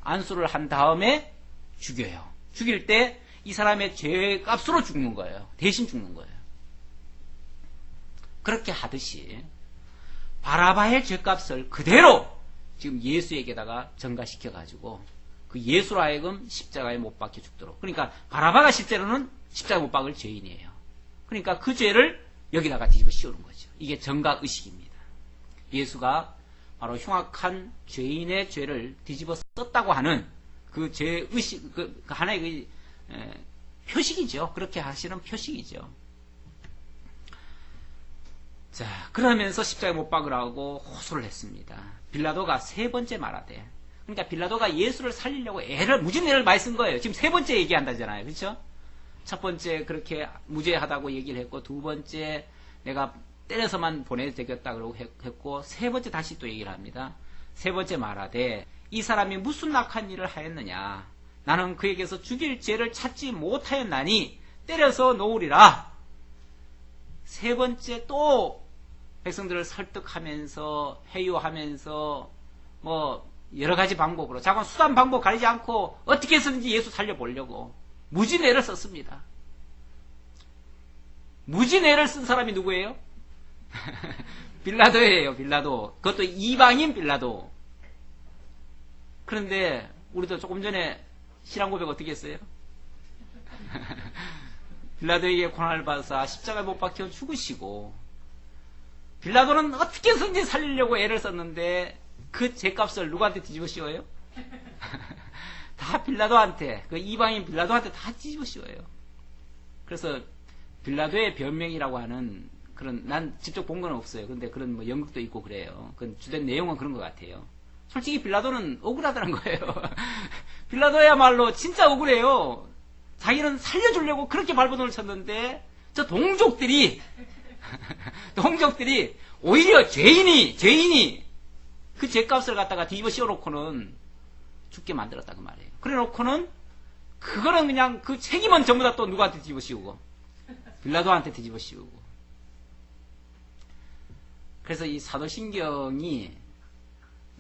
안수를 한 다음에 죽여요. 죽일 때 이 사람의 죄 값으로 죽는 거예요. 대신 죽는 거예요. 그렇게 하듯이 바라바의 죄값을 그대로 지금 예수에게다가 전가시켜가지고 그 예수로 하여금 십자가에 못 박혀 죽도록. 그러니까 바라바가 실제로는 십자가에 못 박을 죄인이에요. 그러니까 그 죄를 여기다가 뒤집어 씌우는 거죠. 이게 전가의식입니다. 예수가 바로 흉악한 죄인의 죄를 뒤집어 썼다고 하는 그 죄의식, 그 하나의 표식이죠. 그렇게 하시는 표식이죠. 자, 그러면서 십자가에 못 박으라고 호소를 했습니다. 빌라도가 세 번째 말하되, 그러니까 빌라도가 예수를 살리려고 무진 애를 많이 쓴 거예요. 지금 세 번째 얘기한다잖아요. 그렇죠? 첫 번째 그렇게 무죄하다고 얘기를 했고, 두 번째 내가 때려서만 보내도 되겠다 그러고 했고, 세 번째 다시 또 얘기를 합니다. 세 번째 말하되, 이 사람이 무슨 악한 일을 하였느냐? 나는 그에게서 죽일 죄를 찾지 못하였나니 때려서 놓으리라. 세 번째 또 백성들을 설득하면서 회유하면서 뭐 여러 가지 방법으로 자꾸 수단 방법 가리지 않고 어떻게 해서든지 예수 살려보려고 무진애를 썼습니다. 무진애를 쓴 사람이 누구예요? 빌라도예요. 빌라도. 그것도 이방인 빌라도. 그런데 우리도 조금 전에 신앙 고백 어떻게 했어요? 빌라도에게 고난을 받아서 십자가에 못 박혀 죽으시고, 빌라도는 어떻게 해서든지 살리려고 애를 썼는데 그 죄값을 누구한테 뒤집어 씌워요? 다 빌라도한테, 그 이방인 빌라도한테 다 뒤집어 씌워요. 그래서 빌라도의 변명이라고 하는 그런, 난 직접 본 건 없어요. 근데 그런 뭐 연극도 있고 그래요. 그 주된 내용은 그런 것 같아요. 솔직히 빌라도는 억울하다는 거예요. 빌라도야말로 진짜 억울해요. 자기는 살려주려고 그렇게 발버둥을 쳤는데 저 동족들이 오히려 죄인이 그 죄값을 갖다가 뒤집어 씌워놓고는 죽게 만들었다 그 말이에요. 그래 놓고는 그거는 그냥 그 책임은 전부 다 또 누구한테 뒤집어 씌우고, 빌라도한테 뒤집어 씌우고. 그래서 이 사도신경이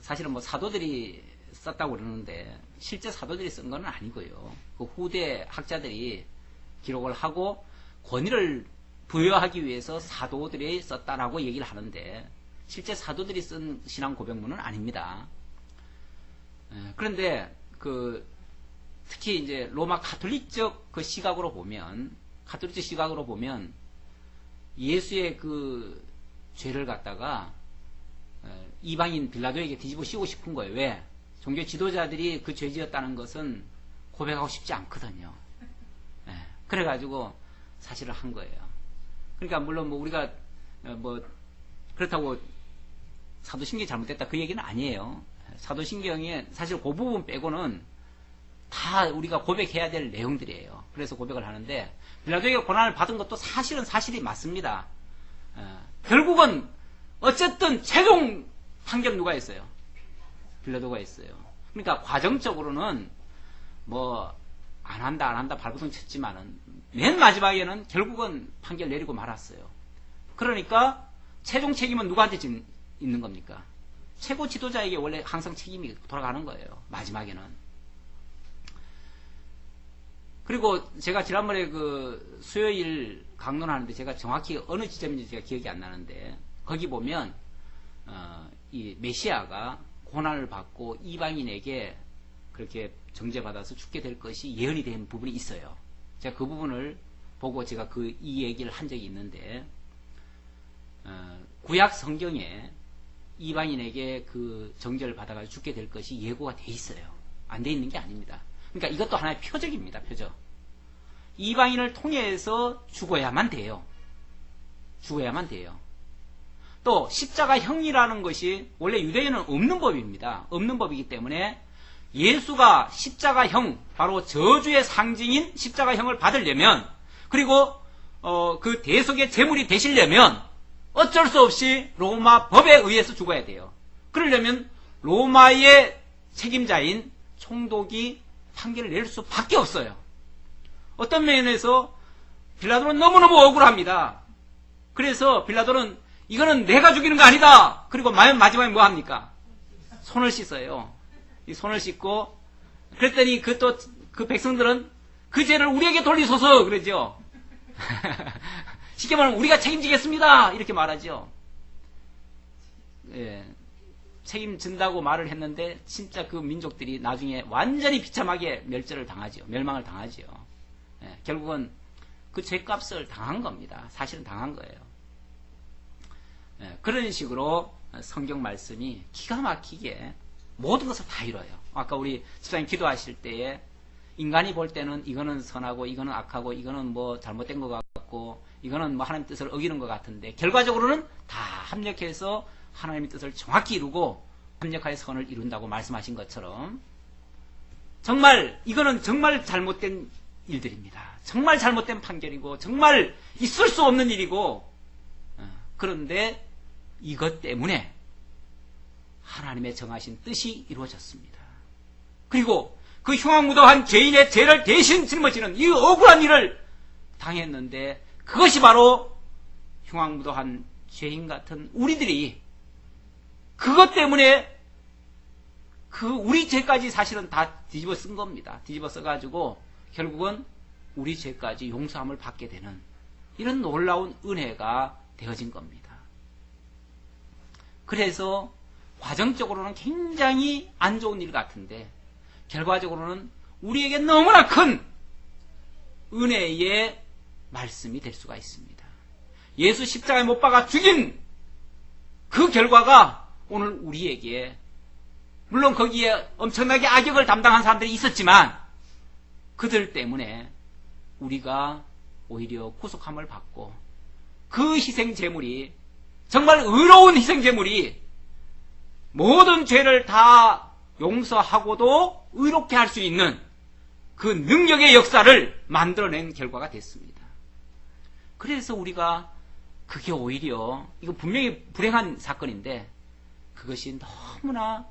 사실은 뭐 사도들이 썼다고 그러는데 실제 사도들이 쓴 건 아니고요. 그 후대 학자들이 기록을 하고 권위를 부여하기 위해서 사도들이 썼다라고 얘기를 하는데 실제 사도들이 쓴 신앙 고백문은 아닙니다. 그런데 특히 이제 로마 가톨릭적 그 시각으로 보면 예수의 그 죄를 갖다가 이방인 빌라도에게 뒤집어 씌우고 싶은 거예요. 왜? 종교 지도자들이 그 죄 지었다는 것은 고백하고 싶지 않거든요. 그래가지고 사실을 한 거예요. 그러니까 물론 뭐 우리가 뭐 그렇다고 사도신경이 잘못됐다 그 얘기는 아니에요. 사도신경에 사실 그 부분 빼고는 다 우리가 고백해야 될 내용들이에요. 그래서 고백을 하는데 빌라도에게 고난을 받은 것도 사실이 맞습니다. 결국은 어쨌든 최종 판결 누가 했어요? 빌라도가 했어요. 그러니까 과정적으로는 뭐 안 한다 발버둥 쳤지만은 맨 마지막에는 결국은 판결 내리고 말았어요. 그러니까 최종 책임은 누구한테 지금 있는 겁니까? 최고 지도자에게 원래 항상 책임이 돌아가는 거예요. 마지막에는. 그리고 제가 지난번에 그 수요일 강론하는데 제가 정확히 어느 지점인지 제가 기억이 안 나는데 거기 보면 이 메시아가 고난을 받고 이방인에게 그렇게 정죄받아서 죽게 될 것이 예언이 된 부분이 있어요. 제가 그 부분을 보고 제가 이 얘기를 한 적이 있는데 구약 성경에 이방인에게 그 정죄를 받아가지고 죽게 될 것이 예고가 돼 있어요. 안 돼 있는 게 아닙니다. 그러니까 이것도 하나의 표적입니다. 표적. 이방인을 통해서 죽어야만 돼요. 또 십자가형이라는 것이 원래 유대인은 없는 법입니다. 없는 법이기 때문에 예수가 십자가형, 바로 저주의 상징인 십자가형을 받으려면, 그리고 그 대속의 제물이 되시려면 어쩔 수 없이 로마 법에 의해서 죽어야 돼요. 그러려면 로마의 책임자인 총독이 판결을 낼 수밖에 없어요. 어떤 면에서 빌라도는 너무너무 억울합니다. 그래서 빌라도는 이거는 내가 죽이는 거 아니다. 그리고 마지막에 뭐 합니까? 손을 씻어요. 이 손을 씻고, 그랬더니 그 백성들은 그 죄를 우리에게 돌리소서 그러죠. 쉽게 말하면 우리가 책임지겠습니다 이렇게 말하죠. 예, 책임진다고 말을 했는데 진짜 그 민족들이 나중에 완전히 비참하게 멸절을 당하죠. 멸망을 당하죠. 예, 결국은 그 죄값을 당한 겁니다. 사실은 당한 거예요. 예, 그런 식으로 성경 말씀이 기가 막히게 모든 것을 다 이뤄요. 아까 우리 집사님 기도하실 때에 인간이 볼 때는 이거는 선하고 이거는 악하고 이거는 뭐 잘못된 것 같고 이거는 뭐 하나님 뜻을 어기는 것 같은데 결과적으로는 다 합력해서 하나님의 뜻을 정확히 이루고 합력하여 선을 이룬다고 말씀하신 것처럼 정말 이거는 정말 잘못된 일들입니다. 정말 잘못된 판결이고 정말 있을 수 없는 일이고 그런데 이것 때문에 하나님의 정하신 뜻이 이루어졌습니다. 그리고 그 흉악무도한 죄인의 죄를 대신 짊어지는 이 억울한 일을 당했는데 그것이 바로 흉악무도한 죄인 같은 우리들이 그것 때문에 그 우리 죄까지 사실은 다 뒤집어 쓴 겁니다. 뒤집어 써가지고 결국은 우리 죄까지 용서함을 받게 되는 이런 놀라운 은혜가 되어진 겁니다. 그래서 과정적으로는 굉장히 안 좋은 일 같은데 결과적으로는 우리에게 너무나 큰 은혜의 말씀이 될 수가 있습니다. 예수 십자가에 못 박아 죽인 그 결과가 오늘 우리에게 물론 거기에 엄청나게 악역을 담당한 사람들이 있었지만 그들 때문에 우리가 오히려 구속함을 받고 그 희생제물이 정말 의로운 희생제물이 모든 죄를 다 용서하고도 의롭게 할 수 있는 그 능력의 역사를 만들어낸 결과가 됐습니다. 그래서 우리가 그게 오히려 이거 분명히 불행한 사건인데 그것이 너무나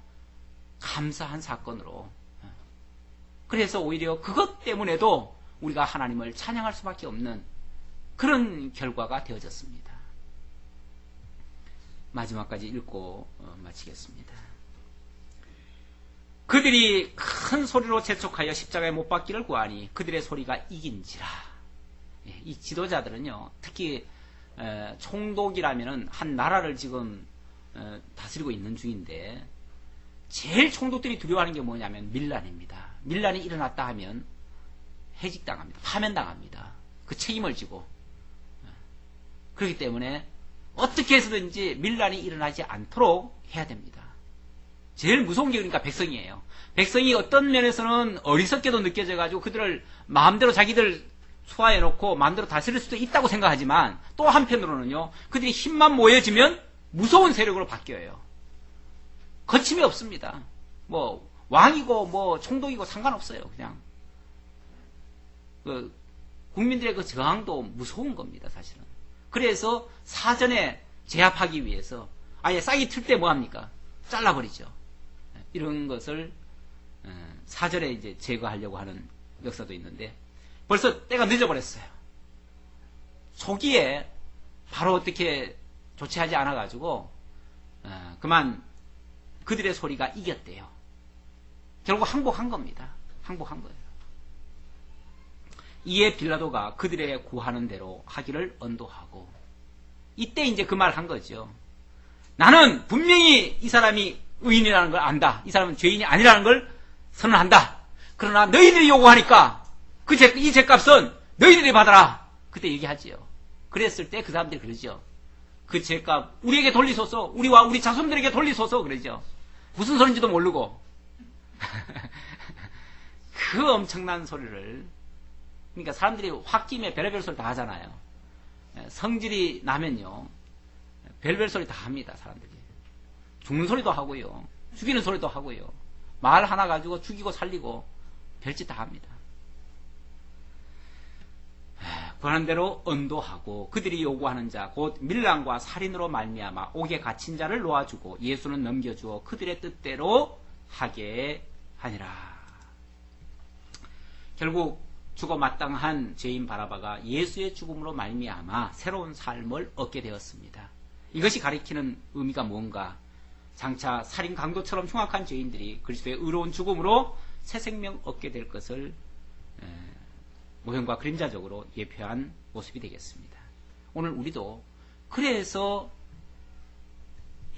감사한 사건으로 그래서 오히려 그것 때문에도 우리가 하나님을 찬양할 수밖에 없는 그런 결과가 되어졌습니다. 마지막까지 읽고 마치겠습니다. 그들이 큰 소리로 재촉하여 십자가에 못 박기를 구하니 그들의 소리가 이긴지라. 이 지도자들은요, 특히 총독이라면은 한 나라를 지금 다스리고 있는 중인데 제일 총독들이 두려워하는 게 뭐냐면 밀란입니다. 밀란이 일어났다 하면 해직당합니다. 파면당합니다. 그 책임을 지고. 그렇기 때문에 어떻게 해서든지 밀란이 일어나지 않도록 해야 됩니다. 제일 무서운 게 그러니까 백성이에요. 백성이 어떤 면에서는 어리석게도 느껴져가지고 그들을 마음대로 자기들 소화해놓고 마음대로 다스릴 수도 있다고 생각하지만 또 한편으로는요, 그들이 힘만 모여지면 무서운 세력으로 바뀌어요. 거침이 없습니다. 뭐 왕이고 뭐 총독이고 상관없어요. 그냥 그 국민들의 그 저항도 무서운 겁니다. 사실은. 그래서 사전에 제압하기 위해서 아예 싹이 틀 때 뭐합니까? 잘라버리죠. 이런 것을 사전에 이제 제거하려고 하는 역사도 있는데 벌써 때가 늦어버렸어요. 초기에 바로 어떻게 조치하지 않아가지고 그만 그들의 소리가 이겼대요. 결국 항복한 겁니다. 항복한 거예요. 이에 빌라도가 그들에게 구하는 대로 하기를 언도하고 이때 이제 그 말 한 거죠. 나는 분명히 이 사람이 의인이라는 걸 안다. 이 사람은 죄인이 아니라는 걸 선언한다. 그러나 너희들이 요구하니까 이 죄값은 너희들이 받아라. 그때 얘기하지요. 그랬을 때 그 사람들이 그러죠. 그 죄값 우리에게 돌리소서. 우리와 우리 자손들에게 돌리소서. 그러죠. 무슨 소리인지도 모르고 그 엄청난 소리를 그러니까 사람들이 홧김에 별의별 소리 다 하잖아요. 성질이 나면요 별별 소리 다 합니다. 사람들이 죽는 소리도 하고요, 죽이는 소리도 하고요, 말 하나 가지고 죽이고 살리고 별짓 다 합니다. 구하는 대로 언도하고 그들이 요구하는 자 곧 밀란과 살인으로 말미암아 옥에 갇힌 자를 놓아주고 예수는 넘겨주어 그들의 뜻대로 하게 하니라. 결국 죽어 마땅한 죄인 바라바가 예수의 죽음으로 말미암아 새로운 삶을 얻게 되었습니다. 이것이 가리키는 의미가 뭔가? 장차 살인 강도처럼 흉악한 죄인들이 그리스도의 의로운 죽음으로 새 생명 얻게 될 것을 모형과 그림자적으로 예표한 모습이 되겠습니다. 오늘 우리도 그래서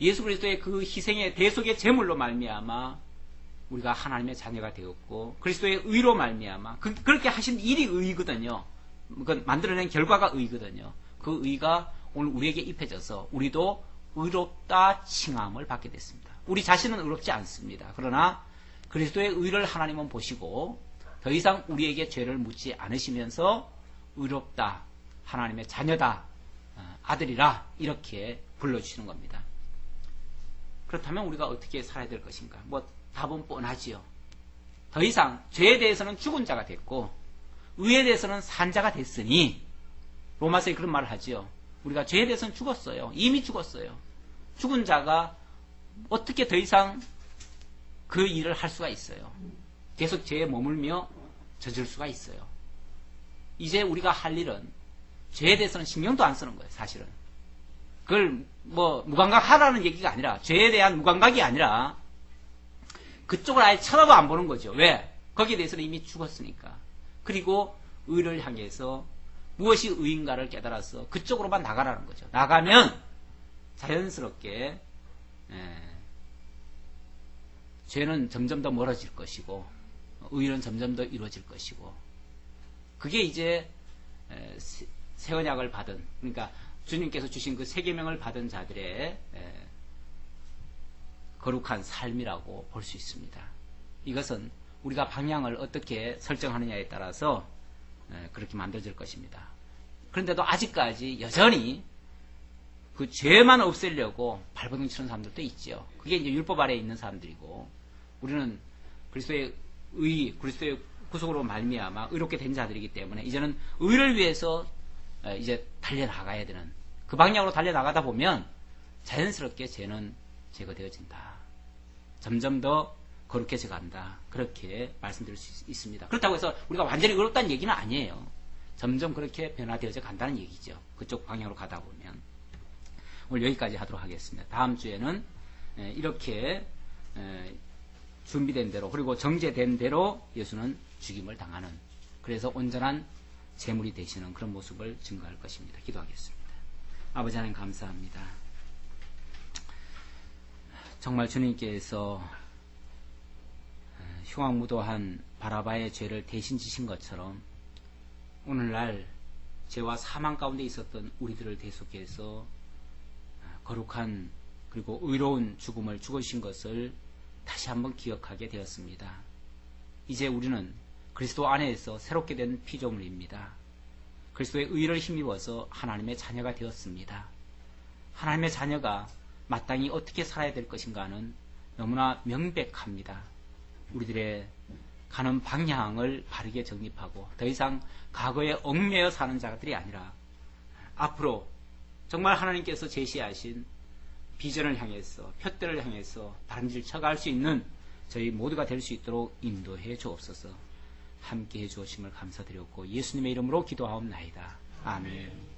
예수 그리스도의 그 희생의 대속의 제물로 말미암아 우리가 하나님의 자녀가 되었고 그리스도의 의로 말미암아 그렇게 하신 일이 의거든요. 그 만들어낸 결과가 의거든요. 그 의가 오늘 우리에게 입혀져서 우리도 의롭다 칭함을 받게 됐습니다. 우리 자신은 의롭지 않습니다. 그러나 그리스도의 의를 하나님은 보시고 더 이상 우리에게 죄를 묻지 않으시면서 의롭다, 하나님의 자녀다, 아들이라 이렇게 불러주시는 겁니다. 그렇다면 우리가 어떻게 살아야 될 것인가? 뭐 답은 뻔하지요. 더 이상 죄에 대해서는 죽은 자가 됐고 의에 대해서는 산 자가 됐으니 로마서에 그런 말을 하지요. 우리가 죄에 대해서는 죽었어요. 이미 죽었어요. 죽은 자가 어떻게 더 이상 그 일을 할 수가 있어요. 계속 죄에 머물며 젖을 수가 있어요. 이제 우리가 할 일은 죄에 대해서는 신경도 안 쓰는 거예요. 사실은. 그걸 뭐 무감각하라는 얘기가 아니라 죄에 대한 무감각이 아니라 그쪽을 아예 쳐다도 안 보는 거죠. 왜? 거기에 대해서는 이미 죽었으니까. 그리고 의를 향해서 무엇이 의인가를 깨달아서 그쪽으로만 나가라는 거죠. 나가면 자연스럽게 죄는 점점 더 멀어질 것이고 의는 점점 더 이루어질 것이고 그게 이제 새 언약을 받은 그러니까 주님께서 주신 그 새 계명을 받은 자들의 거룩한 삶이라고 볼 수 있습니다. 이것은 우리가 방향을 어떻게 설정하느냐에 따라서 그렇게 만들어질 것입니다. 그런데도 아직까지 여전히 그 죄만 없애려고 발버둥 치는 사람들도 있죠. 그게 이제 율법 아래에 있는 사람들이고 우리는 그리스도의 의, 그리스도의 구속으로 말미암아 의롭게 된 자들이기 때문에 이제는 의를 위해서 이제 달려나가야 되는 그 방향으로 달려나가다 보면 자연스럽게 죄는 제거되어진다. 점점 더 거룩해져 간다. 그렇게 말씀드릴 수 있습니다. 그렇다고 해서 우리가 완전히 의롭다는 얘기는 아니에요. 점점 그렇게 변화되어져 간다는 얘기죠. 그쪽 방향으로 가다 보면. 오늘 여기까지 하도록 하겠습니다. 다음 주에는 이렇게 준비된 대로 그리고 정죄된 대로 예수는 죽임을 당하는 그래서 온전한 제물이 되시는 그런 모습을 증거할 것입니다. 기도하겠습니다. 아버지 하나님 감사합니다. 정말 주님께서 흉악무도한 바라바의 죄를 대신 지신 것처럼 오늘날 죄와 사망 가운데 있었던 우리들을 대속해서 거룩한 그리고 의로운 죽음을 죽으신 것을 다시 한번 기억하게 되었습니다. 이제 우리는 그리스도 안에서 새롭게 된 피조물입니다. 그리스도의 의를 힘입어서 하나님의 자녀가 되었습니다. 하나님의 자녀가 마땅히 어떻게 살아야 될 것인가는 너무나 명백합니다. 우리들의 가는 방향을 바르게 정립하고 더 이상 과거에 얽매여 사는 자들이 아니라 앞으로 정말 하나님께서 제시하신 비전을 향해서 표대를 향해서 다른 길 쳐갈 수 있는 저희 모두가 될 수 있도록 인도해 주옵소서. 함께해 주오심을 감사드렸고 예수님의 이름으로 기도하옵나이다. 아멘.